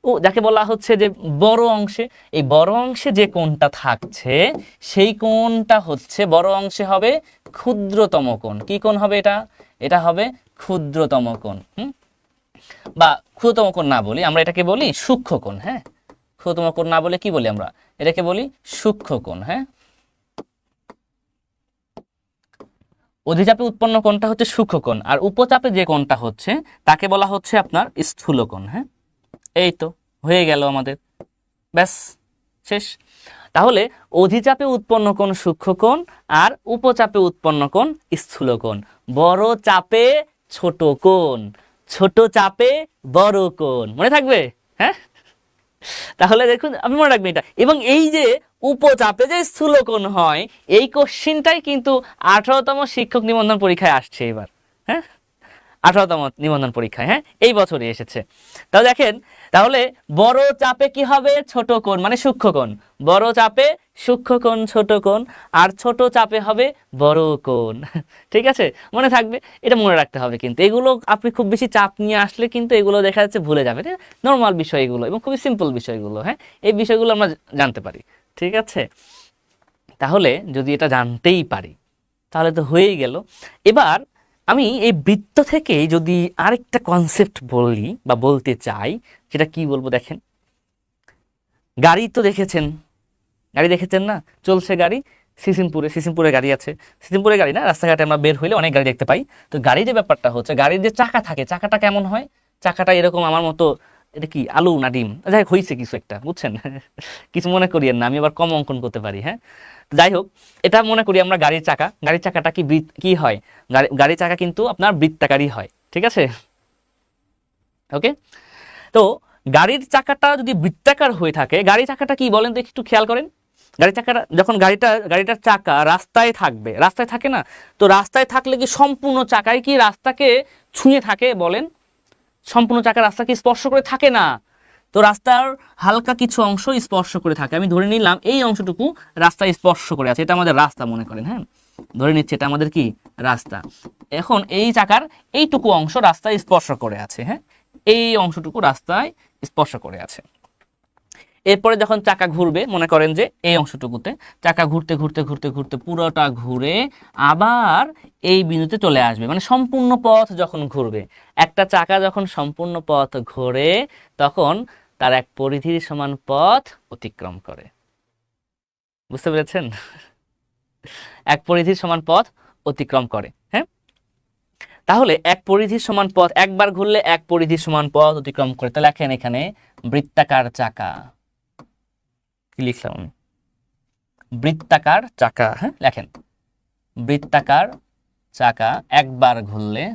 ও যাকে বলা হচ্ছে যে বড় অংশে, এই বড় অংশে যে কোণটা থাকছে, সেই কোণটা হচ্ছে বড় অংশে হবে ক্ষুদ্রতম কোণ। কি কোণ হবে এটা, এটা হবে ক্ষুদ্রতম কোণ। বা ক্ষুদ্রতম কোণ না বলি, আমরা এটাকে বলি সূক্ষ্ম কোণ। হ্যাঁ, ক্ষুদ্রতম কোণ না বলে কি বলি আমরা, এটাকে বলি সূক্ষ্ম কোণ। হ্যাঁ, অধিচাপে উৎপন্ন কোণটা হচ্ছে সূক্ষ্ম কোণ, আর উপচাপে যে কোণটা হচ্ছে তাকে বলা হচ্ছে আপনার স্থূল কোণ। হ্যাঁ, এই তো হয়ে গেল আমাদের, ব্যাস শেষ। তাহলে অধিচাপে উৎপন্ন কোণ সূক্ষ্ম কোণ, আর উপচাপে উৎপন্ন কোণ স্থূল কোণ। বড় চাপে ছোট কোণ, ছোট চাপে বড় কোণ, মনে থাকবে? হ্যাঁ, তাহলে দেখুন আপনি মনে রাখবেন এটা। এবং এই যে উপচাপে যে স্থূল কোণ হয়, এই কোশ্চিনটাই কিন্তু 18তম শিক্ষক নিবন্ধন পরীক্ষায় আসছে এবার। হ্যাঁ, 18তম নিবন্ধন পরীক্ষায়, হ্যাঁ, এই বছরই এসেছে। তাহলে দেখেন, তাহলে বড় চাপে কি হবে, ছোট কোণ মানে সূক্ষ্ম কোণ। বড় চাপে সূক্ষ্ম কোণ ছোট কোণ, আর ছোট চাপে হবে বড় কোণ। ঠিক আছে, মনে থাকবে, এটা মনে রাখতে হবে। কিন্তু এগুলো আপনি খুব বেশি চাপ নিয়ে আসলে কিন্তু এগুলো দেখা যাচ্ছে ভুলে যাবে। নর্মাল বিষয় এগুলো, এবং খুবই সিম্পল বিষয়গুলো। হ্যাঁ, এই বিষয়গুলো আমরা জানতে পারি। ঠিক আছে, তাহলে যদি এটা জানতেই পারি তাহলে তো হয়েই গেল। এবার আমি এই বৃত্ত থেকে যদি আরেকটা কনসেপ্ট বলি বা বলতে চাই, সেটা কি বলবো দেখেন। গাড়ি তো দেখেছেন, গাড়ি দেখেছেন না, চলছে গাড়ি, সিসিমপুরে গাড়ি আছে, সিসিমপুরে গাড়ি না, রাস্তাঘাটে আমরা বের হইলে অনেক গাড়ি দেখতে পাই। তো গাড়ির যে ব্যাপারটা হচ্ছে, গাড়ির যে চাকা থাকে, চাকাটা কেমন হয়, চাকাটা এরকম আমার মতো, এটা কি আলু না ডিম, যাই হোক হয়েছে কিছু একটা, বুঝছেন? কিছু মনে করিয়েন না, আমি আবার কম অঙ্কন করতে পারি, হ্যাঁ। যাই হোক, এটা মনে করি আমরা গাড়ির চাকাটা কি হয়, গাড়ির চাকা কিন্তু আপনার বৃত্তাকারই হয়, ঠিক আছে? ওকে, তো গাড়ির চাকাটা যদি বৃত্তাকার হয়ে থাকে, গাড়ির চাকাটা কি বলেন তো, একটু খেয়াল করেন। গাড়ির চাকাটা যখন গাড়িটার চাকা রাস্তায় থাকবে, রাস্তায় থাকে না, তো রাস্তায় থাকলে কি সম্পূর্ণ চাকায় কি রাস্তাকে ছুঁয়ে থাকে বলেন? সম্পূর্ণ চাকা রাস্তাকে স্পর্শ করে থাকে না, তো রাস্তার হালকা কিছু অংশ স্পর্শ করে থাকে। আমি ধরে নিলাম এই অংশটুকু রাস্তায় স্পর্শ করে আছে, এটা আমাদের রাস্তা মনে করেন, হ্যাঁ, ধরে নিচ্ছি এটা আমাদের কি রাস্তা। এখন এই চাকার এইটুকু অংশ রাস্তায় স্পর্শ করে আছে, হ্যাঁ, এই অংশটুকু রাস্তায় স্পর্শ করে আছে। এরপরে যখন চাকা ঘুরবে, মনে করেন যে এই অংশটুকুতে চাকা ঘুরতে ঘুরতে ঘুরতে ঘুরতে পুরোটা ঘুরে আবার এই বিন্দুতে চলে আসবে, মানে সম্পূর্ণ পথ যখন ঘুরবে, একটা চাকা যখন সম্পূর্ণ পথ ঘোরে তখন তার এক পরিধির সমান পথ অতিক্রম করে। বুঝতে পেরেছেন? এক পরিধির সমান পথ অতিক্রম করে, হ্যাঁ। তাহলে এক পরিধির সমান পথ একবার ঘুরলে এক পরিধির সমান পথ অতিক্রম করে। তাহলে লেখেন এখানে বৃত্তাকার চাকা। কি লিখলাম? বৃত্তাকার চাকা, হ্যাঁ, লেখেন বৃত্তাকার চাকা একবার ঘুরলে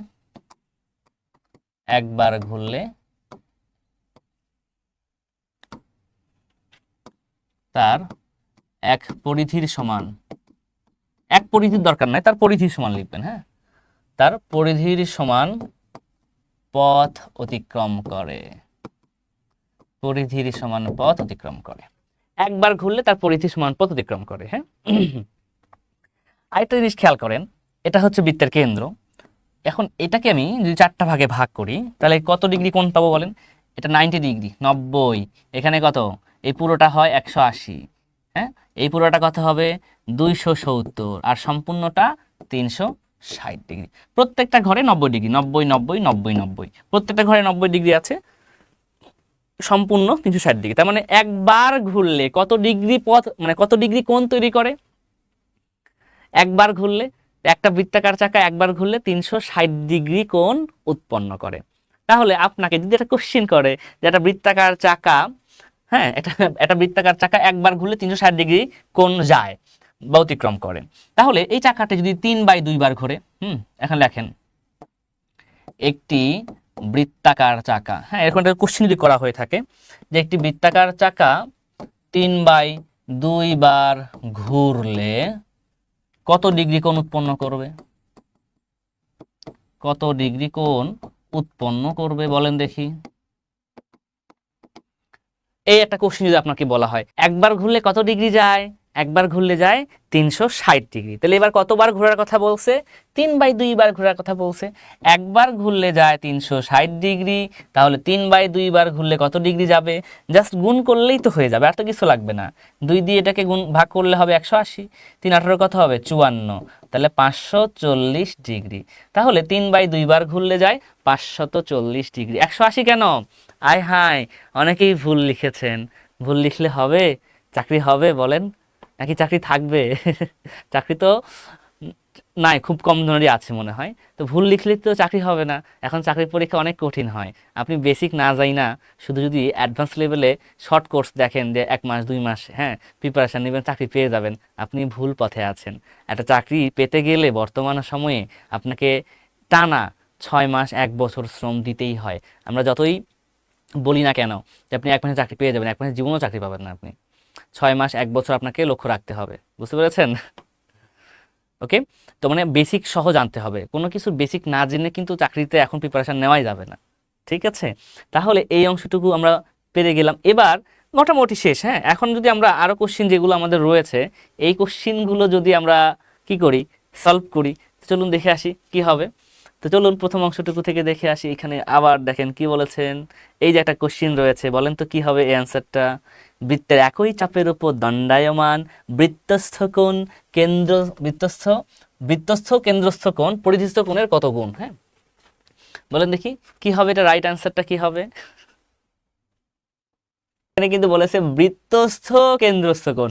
তার এক পরিধির সমান, এক পরিধির দরকার নাই, তার পরিধির সমান লিখবেন, হ্যাঁ, তার পরিধির সমান পথ অতিক্রম করে, পরিধির সমান পথ অতিক্রম করে। একবার ঘুরলে তার পরিধির সমান পথ অতিক্রম করে, হ্যাঁ। আরেকটা জিনিস খেয়াল করেন, এটা হচ্ছে বৃত্তের কেন্দ্র। এখন এটাকে আমি যদি 4টা ভাগে ভাগ করি তাহলে কত ডিগ্রি কোণ পাবো বলেন? এটা 90 ডিগ্রি, 90। এখানে কত? এই পুরোটা হয় 180, হ্যাঁ, এই পুরোটা কত হবে? 270, আর সম্পূর্ণটা 360 ডিগ্রি। প্রত্যেকটা ঘরে 90 ডিগ্রি, 90 90 90 90, প্রত্যেকটা ঘরে 90 ডিগ্রি আছে, সম্পূর্ণ 360 ডিগ্রি। তার মানে একবার ঘুরলে কত ডিগ্রি পথ, মানে কত ডিগ্রি কোণ তৈরি করে? একবার ঘুরলে, একটা বৃত্তাকার চাকা একবার ঘুরলে 360 ডিগ্রি কোণ উৎপন্ন করে। তাহলে আপনাকে যদি একটা কোশ্চেন করে যে একটা বৃত্তাকার চাকা, হ্যাঁ, একটা বৃত্তাকার চাকা একবার ঘুরলে 360 ডিগ্রি কোণ যায় বা অতিক্রম করে, তাহলে এই চাকাটা যদি 3/2 বার ঘোরে, এখন লেখেন একটি বৃত্তাকার চাকা, হ্যাঁ, এরকম একটা কোশ্চেন যদি করা হয়ে থাকে যে একটি বৃত্তাকার চাকা 3/2 বার ঘুরলে কত ডিগ্রি কোণ উৎপন্ন করবে? কত ডিগ্রি কোণ উৎপন্ন করবে বলেন দেখি? এই একটা কোশ্চেন যদি আপনাকে বলা হয় একবার ঘুরলে কত ডিগ্রি যায়, একবার ঘুরলে যায় 360 ডিগ্রি। তাহলে এবার কতবার ঘোরার কথা বলছে? 3/2 বার ঘোরার কথা বলছে। একবার ঘুরলে যায় 360 ডিগ্রি, তাহলে 3/2 বার ঘুরলে কত ডিগ্রি যাবে? জাস্ট গুণ করলেই তো হয়ে যাবে, আর তো কিছু লাগবে না। 2 দিয়ে এটাকে ভাগ করলে হবে 180, 3 18 কত হবে? 54, তাহলে 540 ডিগ্রি। তাহলে 3/2 বার ঘুরলে যায় 540 ডিগ্রি। 180 কেন? আয় হায়, অনেকেই ভুল লিখেছেন। ভুল লিখলে হবে? চাকরি হবে বলেন, নাকি চাকরি থাকবে? চাকরি তো নাই, খুব কম জনেরই আছে মনে হয়। তো ভুল লিখলে তো চাকরি হবে না। এখন চাকরির পরীক্ষা অনেক কঠিন হয়। আপনি বেসিক না যাই না, শুধু যদি অ্যাডভান্স লেভেলে শর্ট কোর্স দেখেন যে 1 মাস 2 মাস, হ্যাঁ, প্রিপারেশান নেবেন, চাকরি পেয়ে যাবেন, আপনি ভুল পথে আছেন। একটা চাকরি পেতে গেলে বর্তমান সময়ে আপনাকে টানা 6 মাস 1 বছর শ্রম দিতেই হয়। আমরা যতই বলি না কেন যে আপনি 1 মাসে চাকরি পেয়ে যাবেন, 1 মাসে জীবনেও চাকরি পাবেন না আপনি। 6 মাস 1 বছর আপনাকে লক্ষ্য রাখতে হবে। বুঝতে পেরেছেন? ওকে, তো মানে বেসিক সহ জানতে হবে। কোনো কিছু বেসিক না জেনে কিন্তু চাকরিতে এখন প্রিপারেশন নেওয়াই যাবে না, ঠিক আছে? তাহলে এই অংশটুকু আমরা পেরে গেলাম, এবার মোটামুটি শেষ। হ্যাঁ, এখন যদি আমরা আরো কোশ্চিন যেগুলো আমাদের রয়েছে, এই কোশ্চিনগুলো যদি আমরা কি করি, সলভ করি, চলুন দেখে আসি কি হবে। তো চলুন প্রথম অংশটুকু থেকে দেখে আসি। এখানে আবার দেখেন কি বলেছেন, এই যে একটা কোশ্চিন রয়েছে, বলেন তো কি হবে এই অ্যান্সারটা? বৃত্তের একই চাপের উপর দণ্ডায়মান বৃত্তস্থ কোণ বৃত্তস্থ কেন্দ্রস্থ কোণ পরিধিস্থ কোণের কত গুণ? হ্যাঁ, বলেন দেখি কি হবে, এটা রাইট অ্যান্সারটা কি হবে? এখানে কিন্তু বলেছে বৃত্তস্থ কেন্দ্রস্থ কোণ।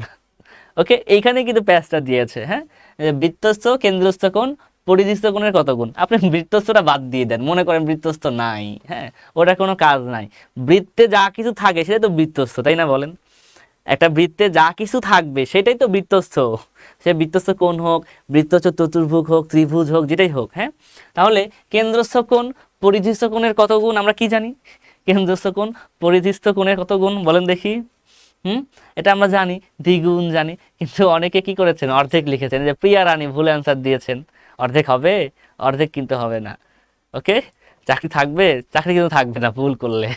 ওকে, এইখানে কিন্তু প্যাচটা দিয়েছে, হ্যাঁ, যে বৃত্তস্থ কেন্দ্রস্থ কোণ পরিধিস্থ কোণের কত গুণ। আপনি বৃত্তস্থটা বাদ দিয়ে দেন, মনে করেন বৃত্তস্থ নাই, হ্যাঁ, ওটা কোনো কাজ নাই। বৃত্তে যা কিছু থাকে সেটাই তো বৃত্তস্থ, তাই না বলেন? একটা বৃত্তে যা কিছু থাকবে সেটাই তো বৃত্তস্থ। সে বৃত্তস্থ কোণ হোক, বৃত্তস্থ চতুর্ভুজ হোক, ত্রিভুজ হোক, যেটাই হোক, হ্যাঁ। তাহলে কেন্দ্রস্থ কোণ পরিধিস্থ কোণের কত গুণ আমরা কি জানি? কেন্দ্রস্থ কোণ পরিধিস্থ কোণের কত গুণ বলেন দেখি? এটা আমরা জানি, দ্বিগুণ জানি, কিন্তু অনেকে কি করেছেন, অর্ধেক লিখেছেন। যে প্রিয়া রানী ভুল অ্যান্সার দিয়েছেন। অর্ধেক হবে? অর্ধেক কিন্তু হবে না। ওকে, চাকরি থাকবে, চাকরি কিন্তু থাকবে না ভুল করলে।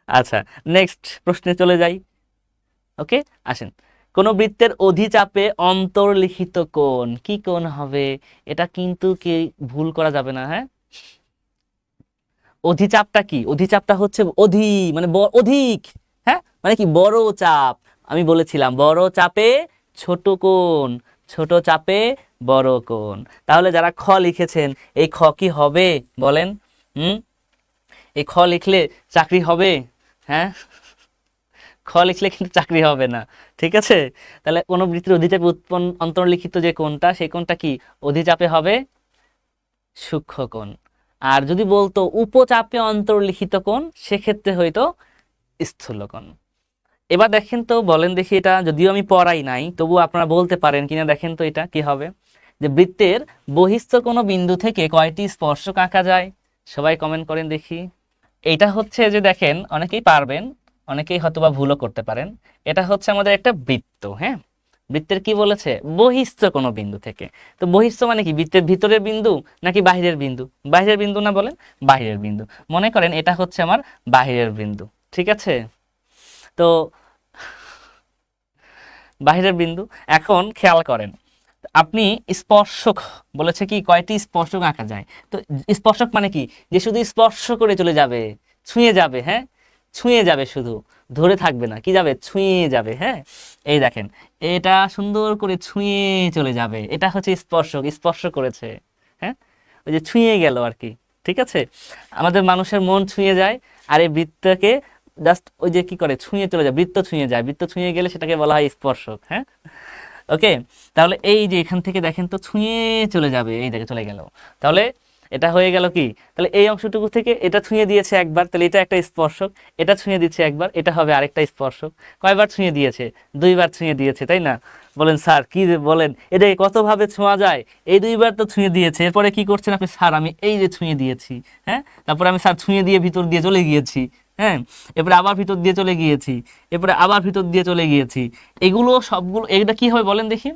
আচ্ছা, নেক্সট প্রশ্নে চলে যাই। ওকে, আসেন। কোন বৃত্তের অধিচাপে অন্তর্লিখিত কোণ কি কোণ হবে? এটা কিন্তু কি ভুল করা যাবে না, হ্যাঁ। অধিচাপটা কি? অধিচাপটা হচ্ছে মানে অধিক, হ্যাঁ, মানে কি বড় চাপ। আমি বলেছিলাম বড় চাপে ছোট কোণ, ছোট চাপে বড় কোণ। তাহলে যারা খ লিখেছেন, এই খ কি হবে বলেন? এই খ লিখলে চাকরি হবে? হ্যাঁ, খ লিখলে কিন্তু চাকরি হবে না, ঠিক আছে। তাহলে কোনো বৃত্তের অধিচাপে অন্তর্লিখিত যে কোণটা, সেই কোণটা কি অধিচাপে হবে? সূক্ষ্ম কোণ। আর যদি বলতো উপচাপে অন্তর্লিখিত কোণ, সেক্ষেত্রে হয়তো স্থূল কোণ। এবার দেখেন তো, বলেন দেখি, এটা যদিও আমি পড়াই নাই তবু আপনারা বলতে পারেন কিনা, দেখেন তো এটা কি হবে। যে বৃত্তের বহিস্থ কোনো বিন্দু থেকে কয়টি স্পর্শক আঁকা যায়? সবাই কমেন্ট করেন দেখি। এটা হচ্ছে যে দেখেন, অনেকেই পারবেন, অনেকেই হয়তোবা ভুলও করতে পারেন। এটা হচ্ছে আমাদের একটা বৃত্ত, হ্যাঁ। বৃত্তের কি বলেছে? বহিস্থ কোনো বিন্দু থেকে। তো বহিস্থ মানে কি? বৃত্তের ভিতরের বিন্দু নাকি বাহিরের বিন্দু? বাহিরের বিন্দু না বলেন? বাহিরের বিন্দু। মনে করেন এটা হচ্ছে আমার বাহিরের বিন্দু, ঠিক আছে। তো বাহিরের বিন্দু। এখন খেয়াল করেন, আপনি স্পর্শক বলেছে কি কয়টি স্পর্শক আঁকা যায়। তো স্পর্শক মানে কি? যে শুধু স্পর্শ করে চলে যাবে, ছুঁয়ে যাবে, হ্যাঁ, ছুঁয়ে যাবে, শুধু ধরে থাকবে না, কি যাবে? ছুঁয়ে যাবে, হ্যাঁ। এই দেখেন, এটা সুন্দর করে ছুঁয়ে চলে যাবে, এটা হচ্ছে স্পর্শক, স্পর্শ করেছে, হ্যাঁ, ওই যে ছুঁয়ে গেল আর কি, ঠিক আছে। আমাদের মানুষের মন ছুঁয়ে যায়, আর এই বৃত্তকে জাস্ট ওই যে কি করে, ছুঁয়ে চলে যায়, বৃত্ত ছুঁয়ে যায়, বৃত্ত ছুঁয়ে গেলে সেটাকে বলা হয় স্পর্শক, হ্যাঁ। ওকে, তাহলে এই যে এখান থেকে দেখেন তো ছুঁয়ে চলে যাবে, এই দেখে চলে গেল। তাহলে এটা হয়ে গেল কি? তাহলে এই অংশটুকু থেকে এটা ছুঁয়ে দিয়েছে একবার, তাহলে এটা একটা স্পর্শক। এটা ছুঁয়ে দিচ্ছে একবার, এটা হবে আরেকটা স্পর্শক। কয়বার ছুঁয়ে দিয়েছে? দুইবার ছুঁয়ে দিয়েছে, তাই না? বলেন স্যার কি বলেন, এটাকে কতভাবে ছোঁয়া যায়? এই দুইবার তো ছুঁয়ে দিয়েছে, এরপরে কি করছেন আপনি? স্যার আমি এই যে ছুঁয়ে দিয়েছি, হ্যাঁ, তারপরে আমি স্যার ছুঁয়ে দিয়ে ভিতর দিয়ে চলে গিয়েছি, হ্যাঁ, এরপরে আবার ভিতর দিয়ে চলে গিয়েছি, এরপরে আবার ভিতর দিয়ে চলে গিয়েছি। এগুলো সবগুলো, এটা কি হবে বলেন দেখি?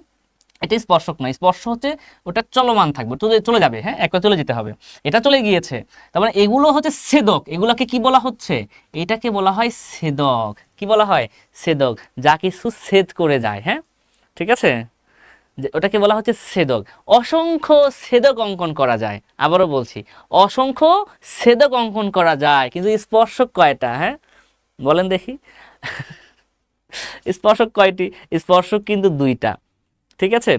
এটা স্পর্শক নয়। স্পর্শ হচ্ছে ওটা চলমান থাকবে, চলে যাবে, হ্যাঁ, একবার চলে যেতে হবে। এটা চলে গিয়েছে, তার মানে এগুলো হচ্ছে ছেদক। এগুলোকে কি বলা হচ্ছে? এটাকে বলা হয় ছেদক। কি বলা হয়? ছেদক, যা কিছু ছেদ করে যায়, হ্যাঁ, ঠিক আছে, ওটাকে বলা হচ্ছে ছেদক। অসংখ্য ছেদক অঙ্কন করা যায়, আবারও বলছি, অসংখ্য ছেদক অঙ্কন করা যায়, কিন্তু স্পর্শক কয়টা? হ্যাঁ, বলেন দেখি। স্পর্শক কয়টি? স্পর্শক কিন্তু দুইটা, ঠিক আছে।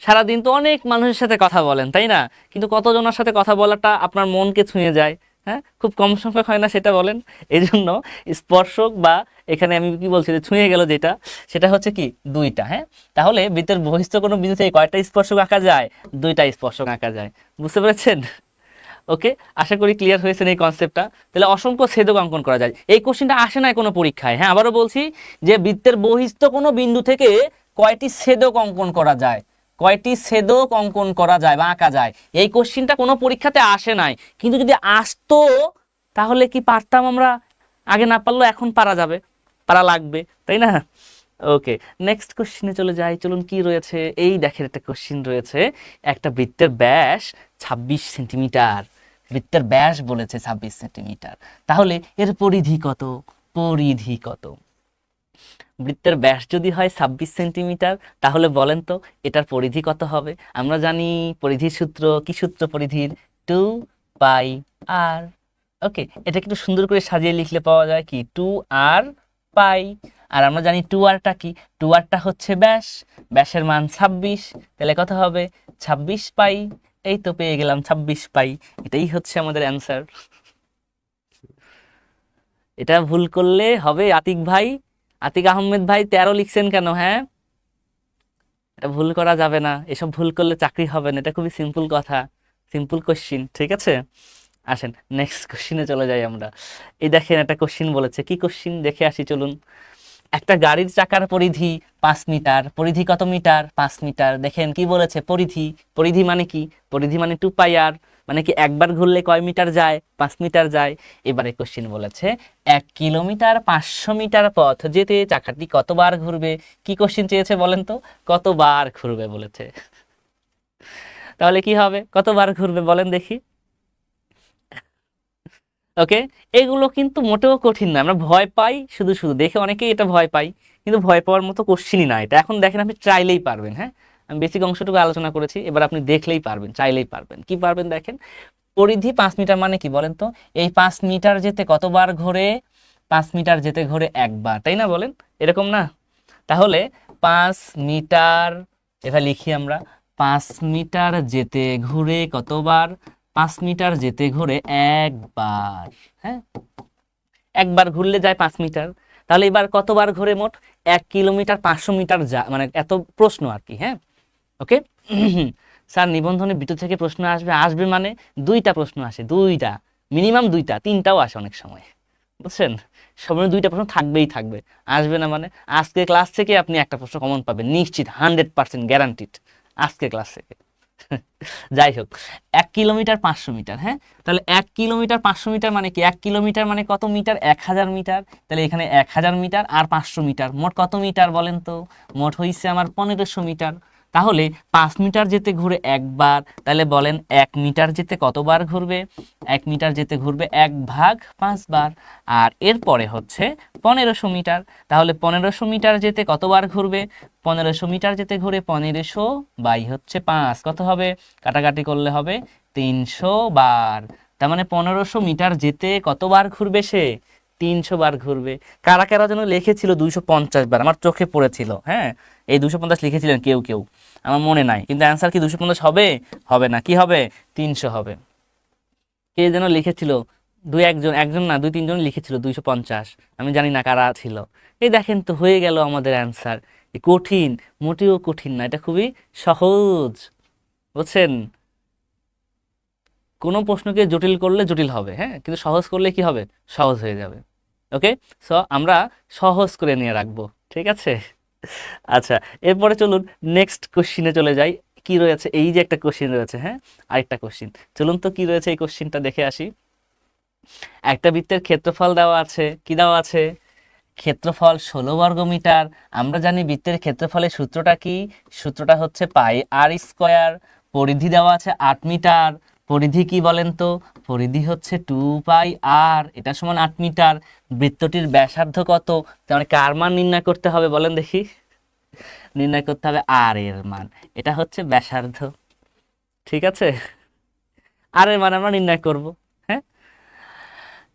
সারাদিন তো অনেক মানুষের সাথে কথা বলেন, তাই না? কিন্তু কতজনের সাথে কথা বলাটা আপনার মনকে ছুঁয়ে যায়? হ্যাঁ, খুব কম সংখ্যক হয় না, সেটা বলেন। এই জন্য স্পর্শক, বা এখানে আমি কি বলছি যে ছুঁয়ে গেল যেটা, সেটা হচ্ছে কি দুইটা, হ্যাঁ। তাহলে বৃত্তের বহিস্থ কোনো বিন্দু থেকে কয়টা স্পর্শক আঁকা যায়? দুইটা স্পর্শক আঁকা যায়। বুঝতে পেরেছেন? ওকে, আশা করি ক্লিয়ার হয়েছেন এই কনসেপ্টটা। তাহলে অসংখ্য ছেদক অঙ্কন করা যায়। এই কোশ্চেনটা আসে না কোনো পরীক্ষায়, হ্যাঁ, আবারও বলছি, যে বৃত্তের বহিস্থ কোনো বিন্দু থেকে কয়টি ছেদক অঙ্কন করা যায়, কয়টি ছেদক অঙ্কন করা যায় বা আঁকা যায়, এই কোশ্চেনটা কোনো পরীক্ষাতে আসে নাই। কিন্তু যদি আসতো তাহলে কি পারতাম আমরা? আগে না পারলেও এখন পারা যাবে, পারা লাগবে, তাই না? ওকে, নেক্সট কোশ্চেনে চলে যাই, চলুন। কি রয়েছে? এই দেখেন, একটা কোশ্চেন রয়েছে, একটা বৃত্তের ব্যাস 26 সেন্টিমিটার। বৃত্তের ব্যাস বলেছে 26 সেন্টিমিটার, তাহলে এর পরিধি কত? পরিধি কত? বৃত্তের ব্যাস যদি হয় 26 সেন্টিমিটার, তাহলে বলেন তো এটার পরিধি কত হবে? আমরা জানি পরিধির সূত্র, কি সূত্র পরিধির? 2πr। ওকে, এটা একটু সুন্দর করে সাজিয়ে লিখলে পাওয়া যায় কি? 2r পাই। আর আমরা জানি 2rটা কি? 2rটা হচ্ছে ব্যাস, ব্যাসের মান 26, তাহলে কত হবে? 26 পাই। এই তো পেয়ে গেলাম 26 পাই। এটাই হচ্ছে আমাদের অ্যান্সার। এটা ভুল করলে হবে আতিক ভাই আতিক আহমেদ ভাই 13 লিখছেন কেন? হ্যাঁ, এটা ভুল করা যাবে না, এসব ভুল করলে চাকরি হবে না, এটা খুবই সিম্পল কথা, সিম্পল কোশ্চিন। ঠিক আছে, আসেন নেক্সট কোশ্চিনে চলে যাই আমরা। এই দেখেন একটা কোশ্চিন বলেছে, কি কোশ্চিন দেখে আসি চলুন। একটা গাড়ির চাকার পরিধি 5 মিটার, পরিধি কত মিটার? 5 মিটার। দেখেন কি বলেছে, পরিধি। পরিধি মানে কি? পরিধি মানে 2πr, মানে কি একবার ঘুরলে কয় মিটার যায়? 5 মিটার যায়। এবারে কোশ্চিন বলেছে 1 কিলোমিটার 500 মিটার পথ যেতে চাকাটি কতবার ঘুরবে? কি কোশ্চিন চেয়েছে বলেন তো? কতবার ঘুরবে বলেছে। তাহলে কি হবে, কতবার ঘুরবে বলেন দেখি। ওকে, এগুলো কিন্তু মোটেও কঠিন না, আমরা ভয় পাই শুধু শুধু দেখে, অনেকেই এটা ভয় পাই, কিন্তু ভয় পাওয়ার মতো কোশ্চিনই না এটা। এখন দেখেন আপনি চাইলেই পারবেন। হ্যাঁ, আমি বেসিক অংশটুকু আলোচনা করেছি, এবার আপনি দেখলেই পারবেন, চাইলেই পারবেন। কি পারবেন দেখেন, পরিধি 5 মিটার মানে কি বলেন তো? এই 5 মিটার যেতে কতবার ঘোরে? 5 মিটার যেতে ঘোরে একবার, তাই না বলেন? এরকম না? তাহলে 5 মিটার, এটা লিখি আমরা, 5 মিটার যেতে ঘুরে কতবার? 5 মিটার যেতে ঘুরে একবার। হ্যাঁ, একবার ঘুরলে যায় 5 মিটার। তাহলে এবার কতবার ঘুরে মোট? 1 কিলোমিটার 500 মিটার যা, মানে এত প্রশ্ন আর কি। হ্যাঁ, ওকে। স্যার নিবন্ধনে ভিতর থেকে প্রশ্ন আসবে, আসবে মানে 2টা প্রশ্ন আসে, 2টা, মিনিমাম 2টা, 3টাও আসে অনেক সময়, বুঝছেন? সবার 2টা প্রশ্ন থাকবেই থাকবে, আসবে না মানে? আজকে ক্লাস থেকে আপনি একটা প্রশ্ন কমন পাবেন নিশ্চিত, 100% গ্যারান্টিড, আজকে ক্লাস থেকে। যাই হোক, 1 কিলোমিটার 500 মিটার। হ্যাঁ, তাহলে 1 কিলোমিটার 500 মিটার মানে কি? 1 কিলোমিটার মানে কত মিটার? 1000 মিটার। তাহলে এখানে 1000 মিটার আর 500 মিটার, মোট কত মিটার বলেন তো? মোট হয়েছে আমার 1500 মিটার। তাহলে 5 মিটার যেতে ঘুরে একবার, তাহলে বলেন 1 মিটার যেতে কতবার ঘুরবে? 1 মিটার যেতে ঘুরবে 1/5 বার। আর এরপরে হচ্ছে 1500 মিটার, তাহলে 1500 মিটার যেতে কতবার ঘুরবে? 1500 মিটার যেতে ঘুরে 1500/5, কত হবে? কাটাকাটি করলে হবে 300 বার। তার মানে 1500 মিটার যেতে কতবার ঘুরবে সে? 300 বার ঘুরবে। কারা কারা যেন লিখেছিল 250 বার, আমার চোখে পড়েছিল। হ্যাঁ, এই 250 লিখেছিলেন কেউ কেউ, আমার মনে নাই, কিন্তু অ্যান্সার কি 250 হবে? হবে না, কি হবে? 300 হবে। কে যেন লিখেছিল, একজন, একজন না, 2-3 জন লিখেছিল 250, আমি জানি না কারা ছিল। এই দেখেন তো, হয়ে গেল আমাদের অ্যান্সার। কঠিন? মোটেও কঠিন না, এটা খুবই সহজ, বুঝছেন? কোনো প্রশ্নকে জটিল করলে জটিল হবে, হ্যাঁ, কিন্তু সহজ করলে কি হবে? সহজ হয়ে যাবে। ওকে, সো আমরা সহজ করে নিয়ে রাখবো, ঠিক আছে? আচ্ছা, এরপরে চলুন নেক্সট কোশ্চিনে চলে যাই। কি রয়েছে, এই যে একটা কোশ্চিন রয়েছে, হ্যাঁ, আরেকটা কোশ্চিন, চলুন তো কি রয়েছে এই কোশ্চিনটা দেখে আসি। একটা বৃত্তের ক্ষেত্রফল দেওয়া আছে, কি দেওয়া আছে? ক্ষেত্রফল 16 বর্গমিটার। আমরা জানি বৃত্তের ক্ষেত্রফলের সূত্রটা কি? সূত্রটা হচ্ছে πr²। পরিধি দেওয়া আছে 8 মিটার। পরিধি কি বলেন তো? পরিধি হচ্ছে 2πr, এটা সমান 8 মিটার। বৃত্তটির ব্যাসার্ধ কত? তার মানে কার মান নির্ণয় করতে হবে বলেন দেখি? নির্ণয় করতে হবে আর এর মান, এটা হচ্ছে ব্যাসার্ধ। ঠিক আছে, আর এর মান আমরা নির্ণয় করব। হ্যাঁ,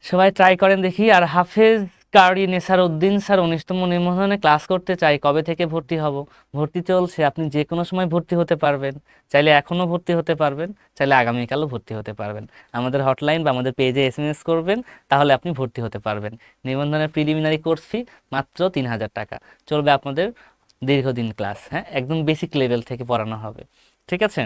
সবাই ট্রাই করেন দেখি। আর হাফেজ কারি নেসার উদ্দিন স্যার 19তম নিবন্ধনে ক্লাস করতে চাই, কবে থেকে ভর্তি হব? ভর্তি চলছে, আপনি যে কোনো সময় ভর্তি হতে পারবেন, চাইলে এখনও ভর্তি হতে পারবেন, চাইলে আগামীকালও ভর্তি হতে পারবেন। আমাদের হটলাইন বা আমাদের পেজে SMS করবেন, তাহলে আপনি ভর্তি হতে পারবেন। নিবন্ধনের প্রিলিমিনারি কোর্স ফি মাত্র 3000 টাকা, চলবে আপনাদের দীর্ঘদিন ক্লাস। হ্যাঁ, একদম বেসিক লেভেল থেকে পড়ানো হবে, ঠিক আছে?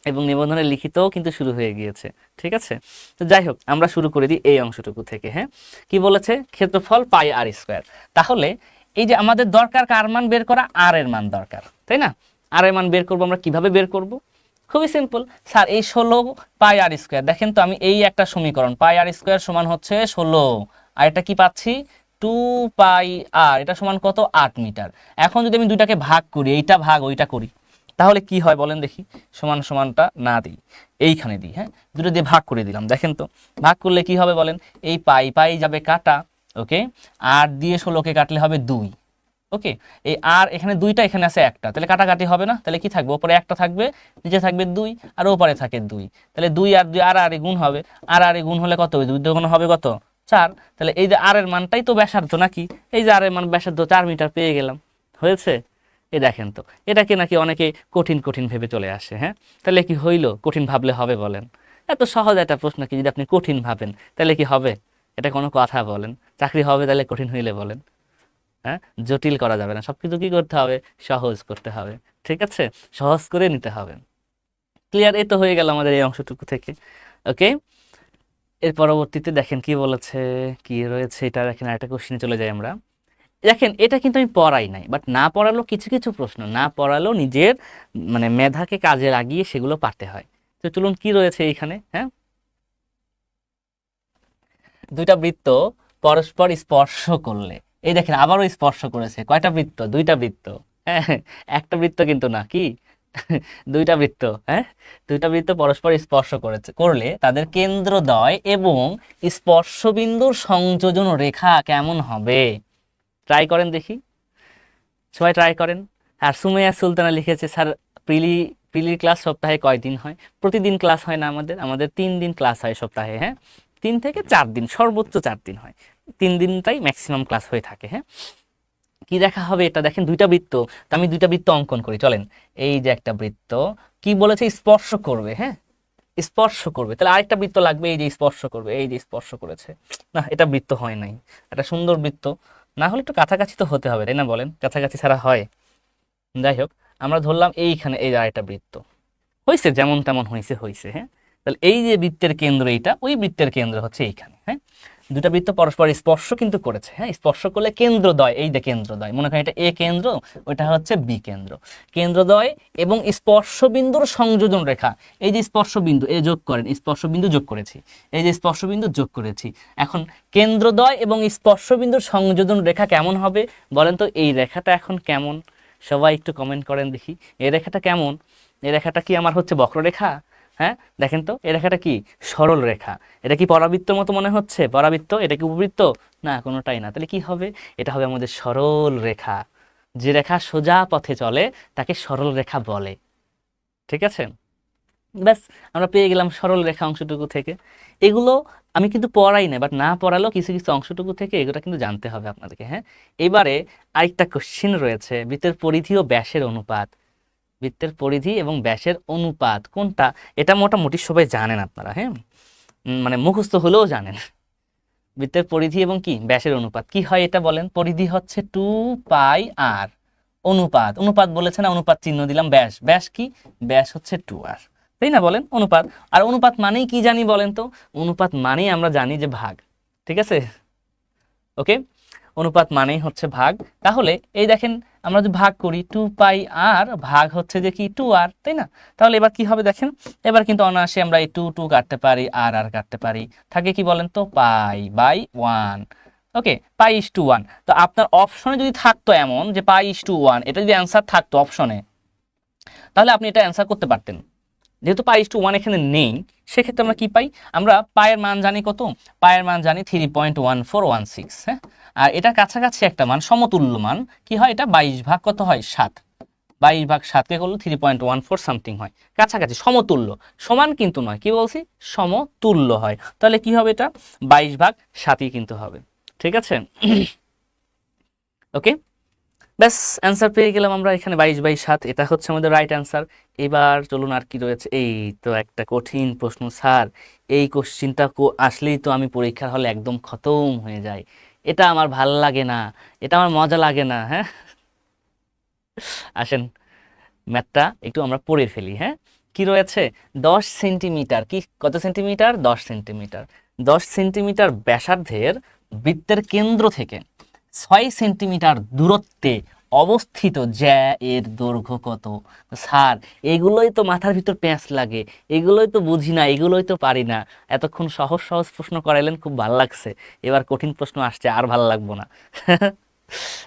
এবং নিবন্ধনের লিখিতও কিন্তু শুরু হয়ে গিয়েছে, ঠিক আছে? তো যাই হোক, আমরা শুরু করে দিই এই অংশটুকু থেকে। হ্যাঁ, কি বলেছে? ক্ষেত্রফল πr²। তাহলে এই যে আমাদের দরকার কার মান বের করা? আর এর মান দরকার, তাই না? আর এর মান বের করব আমরা, কিভাবে বের করব? খুবই সিম্পল স্যার, এই 16πr², দেখেন তো আমি এই একটা সমীকরণ, πr² সমান হচ্ছে 16, আর এটা কি পাচ্ছি? 2πr, এটা সমান কত? 8 মিটার। এখন যদি আমি দুইটাকে ভাগ করি, এইটা ভাগ ওইটা করি, তাহলে কি হয় বলেন দেখি? সমান সমানটা না দিই, এইখানে দিই। হ্যাঁ, দুটো দিয়ে ভাগ করে দিলাম, দেখেন তো ভাগ করলে কি হবে বলেন? এই পাই পাই যাবে কাটা, ওকে, 8 দিয়ে 16কে কাটলে হবে 2। ওকে, এই আর এখানে 2টা, এখানে আছে 1টা, তাহলে কাটাকাটি হবে না, তাহলে কি থাকবে? ওপরে 1টা থাকবে, নিচে থাকবে 2, আর ওপরে থাকে 2, তাহলে 2 আর 2 আর গুণ হবে, আর গুণ হলে কত হবে? 2 দিয়ে গুণ হবে কত? 4। তাহলে এই যে আর এর মানটাই তো ব্যাসার্ধ নাকি? এই যে আর এর মান ব্যাসার্ধ 4 মিটার পেয়ে গেলাম, হয়েছে? এই দেখেন তো, এটাকে নাকি অনেকে কঠিন কঠিন ভেবে চলে আসে। হ্যাঁ, তাহলে কি হইল? কঠিন ভাবলে হবে বলেন? এত সহজ একটা প্রশ্ন কি যদি আপনি কঠিন ভাবেন, তাহলে কি হবে? এটা কোনো কথা বলেন? চাকরি হবে তাহলে কঠিন হইলে বলেন? হ্যাঁ, জটিল করা যাবে না, সবকিছু কি করতে হবে, সহজ করতে হবে। ঠিক আছে, সহজ করে নিতে হবে। ক্লিয়ার? এই তো হয়ে গেল আমাদের এই অংশটুকু থেকে। ওকে, এর পরবর্তীতে দেখেন কি বলেছে, কি রয়েছে এটা দেখেন, আরেকটা কোশ্চেনে চলে যাই আমরা। দেখেন এটা কিন্তু আমি পড়াই নাই, বাট না পড়ালেও কিছু কিছু প্রশ্ন না পড়ালেও নিজের মানে মেধাকে কাজে লাগিয়ে সেগুলো পারতে হয়। তো চলুন কি রয়েছে এইখানে। হ্যাঁ, দুইটা বৃত্ত পরস্পর স্পর্শ করলে, এই দেখেন আবারও স্পর্শ করেছে, কয়টা বৃত্ত, দুইটা বৃত্ত। হ্যাঁ, একটা বৃত্ত কিন্তু না, কি দুইটা বৃত্ত। হ্যাঁ, দুইটা বৃত্ত পরস্পর স্পর্শ করেছে করলে তাদের কেন্দ্রদ্বয় এবং স্পর্শবিন্দুর সংযোজন রেখা কেমন হবে? ট্রাই করেন দেখি, সবাই ট্রাই করেন। আর সুমাইয়া সুলতানা লিখেছে, স্যার প্রিলি প্রিলির ক্লাস সপ্তাহে কয়দিন হয়? প্রতিদিন ক্লাস হয় না, আমাদের আমাদের 3 দিন ক্লাস হয় সপ্তাহে। হ্যাঁ, 3 থেকে 4 দিন, সর্বোচ্চ 4 দিন হয়, 3 দিনটাই ম্যাক্সিমাম ক্লাস হয়ে থাকে। হ্যাঁ, কি দেখা হবে এটা দেখেন, দুইটা বৃত্ত। তো আমি দুইটা বৃত্ত অঙ্কন করি, চলেন। এই যে একটা বৃত্ত, কি বলেছে, স্পর্শ করবে। হ্যাঁ, স্পর্শ করবে, তাহলে আরেকটা বৃত্ত লাগবে, এই যে স্পর্শ করবে, এই যে স্পর্শ করেছে। না, এটা বৃত্ত হয় নাই, এটা সুন্দর বৃত্ত না হলে একটু কাছাকাছি তো হতে হবে, তাই না বলেন? কাছাকাছি ছাড়া হয়? যাই হোক, আমরা ধরলাম এইখানে এই যে আরেকটা বৃত্ত হয়েছে, যেমন তেমন হয়েছে হয়েছে। হ্যাঁ, তাহলে এই যে বৃত্তের কেন্দ্র, এইটা ওই বৃত্তের কেন্দ্র হচ্ছে এইখানে। হ্যাঁ, দুটা বৃত্ত পরস্পর স্পর্শ কিন্তু করেছে। হ্যাঁ, স্পর্শ করলে কেন্দ্রদ্বয়, এই যে কেন্দ্রদ্বয়, মনে করেন এটা এ কেন্দ্র, ওইটা হচ্ছে বি কেন্দ্র। কেন্দ্রদ্বয় এবং স্পর্শবিন্দুর সংযোজন রেখা, এই যে স্পর্শবিন্দু, এই যোগ করেন, স্পর্শবিন্দু যোগ করেছি, এই যে স্পর্শবিন্দু যোগ করেছি। এখন কেন্দ্রদ্বয় এবং স্পর্শবিন্দুর সংযোজন রেখা কেমন হবে বলেন তো? এই রেখাটা এখন কেমন, সবাই একটু কমেন্ট করেন দেখি। এই রেখাটা কেমন? এই রেখাটা কি আমার হচ্ছে বক্ররেখা? হ্যাঁ, দেখেন তো এই রেখাটা কি সরল রেখা? এটা কি পরাবৃত্তর মতো মনে হচ্ছে? পরাবৃত্ত? এটা কি উপবৃত্ত? না, কোনোটাই না। তাহলে কি হবে? এটা হবে আমাদের সরল রেখা। যে রেখা সোজা পথে চলে তাকে সরল রেখা বলে। ঠিক আছে, ব্যাস, আমরা পেয়ে গেলাম সরল রেখা অংশটুকু থেকে। এগুলো আমি কিন্তু পড়াই না, বাট না পড়ালেও কিছু কিছু অংশটুকু থেকে এগুলো কিন্তু জানতে হবে আপনাদেরকে। হ্যাঁ, এবারে আরেকটা কোশ্চিন রয়েছে, বৃত্তের পরিধি ও ব্যাসের অনুপাত। বৃত্তের পরিধি এবং ব্যাসের অনুপাত কোনটা? এটা মোটামুটি সবাই জানেন আপনারা। হ্যাঁ, মানে মুখস্থ হলেও জানেন। বৃত্তের পরিধি এবং কি ব্যাসের অনুপাত কি হয় এটা বলেন? পরিধি হচ্ছে 2πr, অনুপাত, অনুপাত বলেছে না, অনুপাত চিহ্ন দিলাম। ব্যাস, ব্যাস কি? ব্যাস হচ্ছে 2r, তাই না বলেন? অনুপাত। আর অনুপাত মানেই কি জানি বলেন তো? অনুপাত মানেই আমরা জানি যে ভাগ। ঠিক আছে, ওকে, অনুপাত মানেই হচ্ছে ভাগ। তাহলে এই দেখেন, আমরা যদি ভাগ করি 2πr ভাগ হচ্ছে যে কি 2r, তাই না? তাহলে এবার কি হবে দেখেন, এবার কিন্তু অনায়াসে আমরা এই 2 2 কাটতে পারি, আর আর কাটতে পারি, থাকে কি বলেন তো, π/1। ওকে, π/1। তো আপনার অপশনে যদি থাকতো এমন যে π/1, এটা যদি অ্যান্সার থাকতো অপশনে, তাহলে আপনি এটা অ্যান্সার করতে পারতেন। যেহেতু π/1 এখানে নেই, সেক্ষেত্রে আমরা কি পাই? আমরা পায়ের মান জানি কত? পায়ের মান জানি 3.1416। হ্যাঁ, আর এটার কাছাকাছি একটা মান, সমতুল্য মান কি হয়? এটা 22 ভাগ কত হয়? 7। 22 ভাগ 7কে করলে 3.14 সামথিং হয়, কাছাকাছি, সমতুল্য। সমান কিন্তু নয়, কি বলছি? সমতুল্য হয়। তাহলে কি হবে? এটা 22 ভাগ 7ই কিন্তু হবে। ঠিক আছে, ওকে, ব্যাস, অ্যান্সার পেয়ে গেলাম আমরা এখানে 22/7, এটা হচ্ছে আমাদের রাইট অ্যান্সার। এবার চলুন আর কি রয়েছে। এই তো একটা কঠিন প্রশ্ন স্যার, এই কোশ্চিনটা আসলেই তো আমি পরীক্ষার হলে একদম খতম হয়ে যায়, এটা আমার ভাল লাগে না, এটা আমার মজা লাগে না। হ্যাঁ, আসেন ম্যাথটা একটু আমরা পড়ে ফেলি। হ্যাঁ, কি রয়েছে? 10 সেন্টিমিটার, কি কত সেন্টিমিটার? 10 সেন্টিমিটার। 10 সেন্টিমিটার ব্যাসার্ধের বৃত্তের কেন্দ্র থেকে 6 সেন্টিমিটার দূরত্বে অবস্থিত জ্যা এর দৈর্ঘ্য কত? স্যার এগুলোই তো মাথার ভিতর প্যাঁচ লাগে, এগুলোই তো বুঝি না, এগুলোই তো পারি না। এতক্ষণ সহজ সহজ প্রশ্ন করাইলেন, খুব ভালো লাগছে, এবার কঠিন প্রশ্ন আসছে, আর ভালো লাগবো না।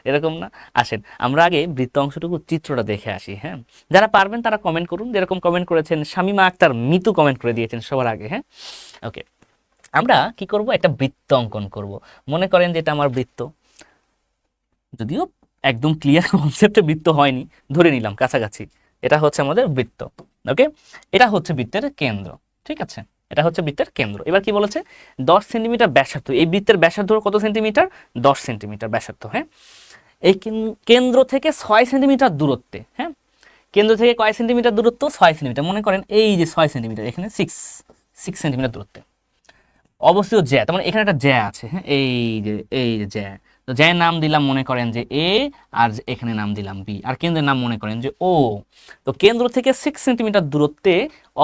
এরকম না? আসেন আমরা আগে বৃত্ত অংশটুকু চিত্রটা দেখে আসি। হ্যাঁ, যারা পারবেন তারা কমেন্ট করুন, যেরকম কমেন্ট করেছেন শামিমা আক্তার মিতু কমেন্ট করে দিয়েছেন সবার আগে। হ্যাঁ, ওকে, আমরা কি করব? একটা বৃত্ত অঙ্কন করব। মনে করেন যে এটা আমার বৃত্ত, যদিও একদম ক্লিয়ার কনসেপ্টে বৃত্ত হয়নি, ধরে নিলাম কাছাকাছি। এটা হচ্ছে আমাদের বৃত্ত। ওকে, এটা হচ্ছে বৃত্তের কেন্দ্র। ঠিক আছে, এটা হচ্ছে বৃত্তের কেন্দ্র। এবার কি বলেছে? 10 সেন্টিমিটার ব্যাসার্ধ। এই বৃত্তের ব্যাসার্ধ কত সেন্টিমিটার? 10 সেন্টিমিটার ব্যাসার্ধ। হ্যাঁ, এই কেন্দ্র থেকে 6 সেন্টিমিটার দূরত্বে। হ্যাঁ, কেন্দ্র থেকে কয় সেন্টিমিটার দূরত্ব? 6 সেন্টিমিটার। মনে করেন এই যে 6 সেন্টিমিটার, এখানে 6 সেন্টিমিটার দূরত্বে অবস্থিত জ্যা, তার মানে এখানে একটা জ্যা আছে। হ্যাঁ, এই যে জ্যা, তো জ্যায়ের নাম দিলাম মনে করেন যে এ, আর এখানে নাম দিলাম বি, আর কেন্দ্রের নাম মনে করেন যে ও। তো কেন্দ্র থেকে 6 সেন্টিমিটার দূরত্বে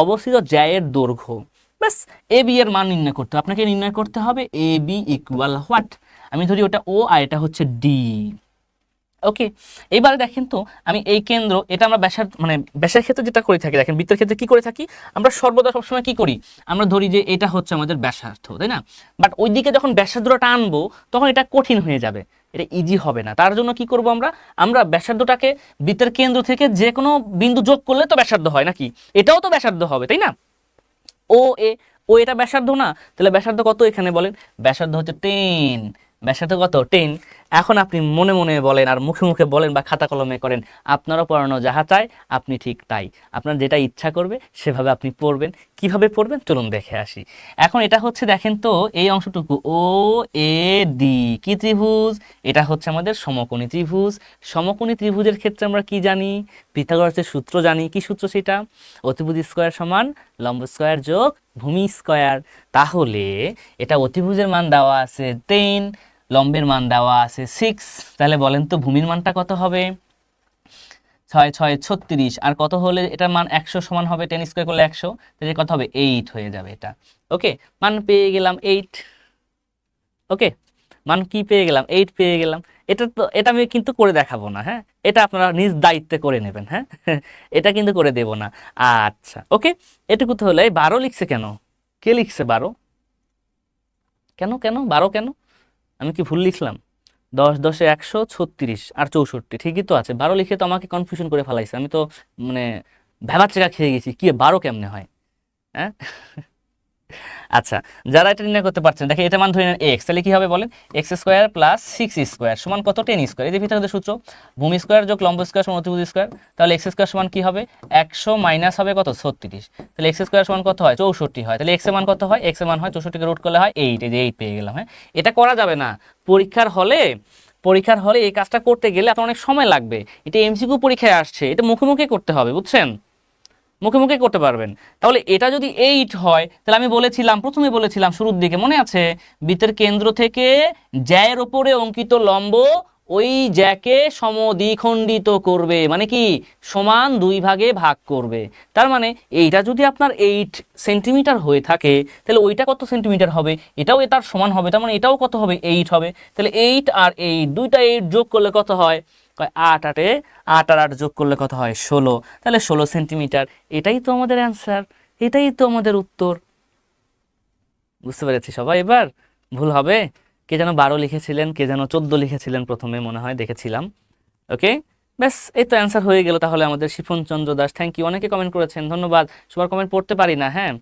অবস্থিত জ্যায়ের দৈর্ঘ্য, ব্যাস এ বি এর মান নির্ণয় করতে হবে। আপনাকে নির্ণয় করতে হবে এ বি ইকুয়াল হোয়াট, আমি ধরি ওটা ও আর এটা হচ্ছে ডি। ওকে, এইবারে দেখেন তো আমি এই কেন্দ্র, এটা আমরা ব্যাসার্ধ মানে ব্যাসের ক্ষেত্রে যেটা করে থাকি, দেখেন বৃত্তের ক্ষেত্রে কি করে থাকি আমরা সর্বদা সবসময় কি করি, আমরা ধরি যে এটা হচ্ছে আমাদের ব্যাসার্ধ, তাই না? বাট ওইদিকে যখন ব্যাসার্ধটা আনবো তখন এটা কঠিন হয়ে যাবে, এটা ইজি হবে না। তার জন্য কি করব আমরা, আমরা ব্যাসার্ধটাকে বৃত্তের কেন্দ্র থেকে যে কোনো বিন্দু যোগ করলে তো ব্যাসার্ধ হয় নাকি, এটাও তো ব্যাসার্ধ হবে, তাই না? ও এ, ও এটা ব্যাসার্ধ না, তাহলে ব্যাসার্ধ কত এখানে বলেন, ব্যাসার্ধ হচ্ছে 10, ব্যাসার্ধ কত 10। এখন আপনি মনে মনে বলেন আর মুখে মুখে বলেন বা খাতা কলমে করেন, আপনারও পড়ানো যাহা চায় আপনি ঠিক তাই, আপনার যেটা ইচ্ছা করবে সেভাবে আপনি পড়বেন। কিভাবে পড়বেন চলুন দেখে আসি। এখন এটা হচ্ছে দেখেন তো এই অংশটুকু ও এ ডি কি ত্রিভুজ, এটা হচ্ছে আমাদের সমকোণী ত্রিভুজ। সমকোণী ত্রিভুজের ক্ষেত্রে আমরা কি জানি, পিথাগোরাসের সূত্র জানি। কি সূত্র সেটা, অতিভুজ স্কয়ার সমান লম্ব স্কয়ার যোগ ভূমি স্কয়ার। তাহলে এটা অতিভুজের মান দেওয়া আছে 10, লম্বের মান দেওয়া আছে 6, তাহলে বলেন তো ভূমির মানটা কত হবে, 6 6 36, আর কত হলে এটার মান 100 সমান হবে, 10 স্কয়ার করলে 100, তাহলে কত হবে 8 হয়ে যাবে এটা। ওকে, মান পেয়ে গেলাম 8। ওকে, মান কি পেয়ে গেলাম, 8 পেয়ে গেলাম। এটা তো এটা আমি কিন্তু করে দেখাবো না, হ্যাঁ, এটা আপনারা নিজ দায়িত্বে করে নেবেন, হ্যাঁ এটা কিন্তু করে দেব না। আচ্ছা ওকে, এটুকু তো হলে 12 লিখছে কেন, কে লিখছে 12, কেন কেন 12 কেন, আমি কি ভুল লিখলাম? 10 10 136 আর 64 ঠিকই তো আছে, 12 লিখে তো আমাকে কনফিউশন করে ফেলাইছে, আমি তো মানে ভ্যাবাচ্চেকা খেয়ে গেছি, কি 12 কেমনে হয়, হ্যাঁ আচ্ছা, যারা এটা নির্ণয় করতে পারছেন দেখেন, এটা মান ধরে নেন এক্স, তাহলে কি হবে বলেন, এক্স স্কোয়ার প্লাস 6 স্কোয়ার সমান কত, 10 স্কোয়ার। এই যে ভিতরে সূত্র, ভূমি স্কোয়ার যোগ লম্ব স্কোয়ার সমান অতিভুজ স্কোয়ার, তাহলে এক্স স্কোয়ার সমান কি হবে, 100 মাইনাস হবে কত 36, তাহলে এক্স স্কোয়ার সমান কত হয় 64 হয়, তাহলে এক্স এর মান কত হয়, এক্স এর মান হয় 64 কে রুট করলে হয় 8, এই যে 8 পেয়ে গেলাম। হ্যাঁ, এটা করা যাবে না পরীক্ষার হলে, পরীক্ষার হলে এই কাজটা করতে গেলে আপনার অনেক সময় লাগবে, এটা এমসিকিউ পরীক্ষায় আসছে, এটা মুখে মুখে করতে হবে, বুঝছেন, মুখে মুখে করতে পারবেন। তাহলে এটা যদি 8 হয়, তাহলে আমি বলেছিলাম প্রথমে বলেছিলাম শুরুর দিকে মনে আছে, বৃত্তের কেন্দ্র থেকে জ্যায়ের ওপরে অঙ্কিত লম্ব ওই জ্যাকে সমদ্বিখণ্ডিত করবে, মানে কি সমান 2 ভাগে ভাগ করবে। তার মানে এইটা যদি আপনার 8 সেন্টিমিটার হয়ে থাকে, তাহলে ওইটা কত সেন্টিমিটার হবে, এটাও এটার সমান হবে, তার মানে এটাও কত হবে 8 হবে। তাহলে 8 আর 8, দুইটা 8 যোগ করলে কত হয়, 8 8 8 আর 8 যোগ করলে কত হয় 16, তাহলে 16 সেন্টিমিটার। এটাই তো আমাদের অ্যান্সার, এটাই তো আমাদের উত্তর। বুঝতে পেরেছি সবাই এবার, ভুল হবে, কে যেন 12 লিখেছিলেন, কে যেন 14 লিখেছিলেন প্রথমে মনে হয় দেখেছিলাম। ওকে, ব্যাস এই তো অ্যান্সার হয়ে গেল তাহলে আমাদের। শিফন চন্দ্র দাস, থ্যাংক ইউ, অনেকে কমেন্ট করেছেন, ধন্যবাদ। সবার কমেন্ট পড়তে পারি না, হ্যাঁ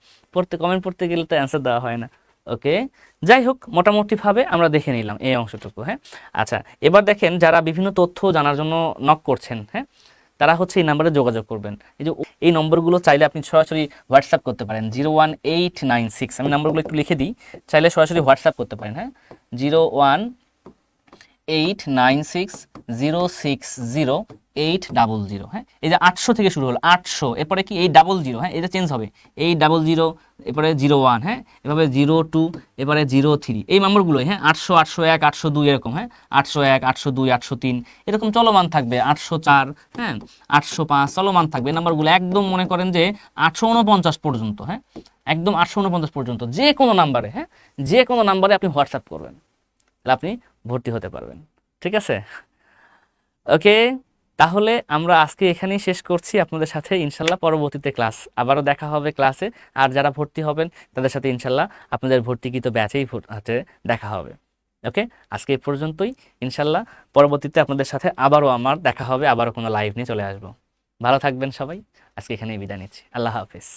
কমেন্ট পড়তে গেলে তো অ্যান্সার দেওয়া হয় না। ওকে, যাই হোক মোটামুটিভাবে আমরা দেখে নিলাম এই অংশটুকু। হ্যাঁ, আচ্ছা এবার দেখেন যারা বিভিন্ন তথ্য জানার জন্য নক করছেন, হ্যাঁ তারা হচ্ছে এই নাম্বারে যোগাযোগ করবেন। এই যে এই নম্বরগুলো চাইলে আপনি সরাসরি হোয়াটসঅ্যাপ করতে পারেন, 01896, আমি নাম্বারগুলো একটু লিখে দিই, চাইলে সরাসরি হোয়াটসঅ্যাপ করতে পারেন। হ্যাঁ, 01896060800। হ্যাঁ, এই যে 800 থেকে শুরু হলো, 800, এরপরে কি 800, হ্যাঁ এটা চেঞ্জ হবে, 800, এরপরে 01, হ্যাঁ এভাবে 02, এবারে 03, এই নম্বরগুলো, হ্যাঁ 800 801 802 এরকম, হ্যাঁ 801 802 803 এরকম চলমান থাকবে, 804, হ্যাঁ 805 চলমান থাকবে। এই নাম্বারগুলো একদম মনে করেন যে 849 পর্যন্ত, হ্যাঁ একদম 849 পর্যন্ত যে কোনো নাম্বারে, হ্যাঁ যে কোনো নাম্বারে আপনি হোয়াটসঅ্যাপ করবেন, তাহলে আপনি ভর্তি হতে পারবেন। ঠিক আছে, ওকে, তাহলে আমরা আজকে এখানেই শেষ করছি আপনাদের সাথে। ইনশাল্লাহ পরবর্তীতে ক্লাস আবারও দেখা হবে ক্লাসে, আর যারা ভর্তি হবেন তাদের সাথে ইনশাল্লাহ আপনাদের ভর্তিকৃত ব্যাচেই দেখা হবে। ওকে, আজকে এই পর্যন্তই, ইনশাল্লাহ পরবর্তীতে আপনাদের সাথে আবারও আমার দেখা হবে, আবারও কোনো লাইভ নিয়ে চলে আসবো। ভালো থাকবেন সবাই, আজকে এখানেই বিদায় নিচ্ছি, আল্লাহ হাফেজ।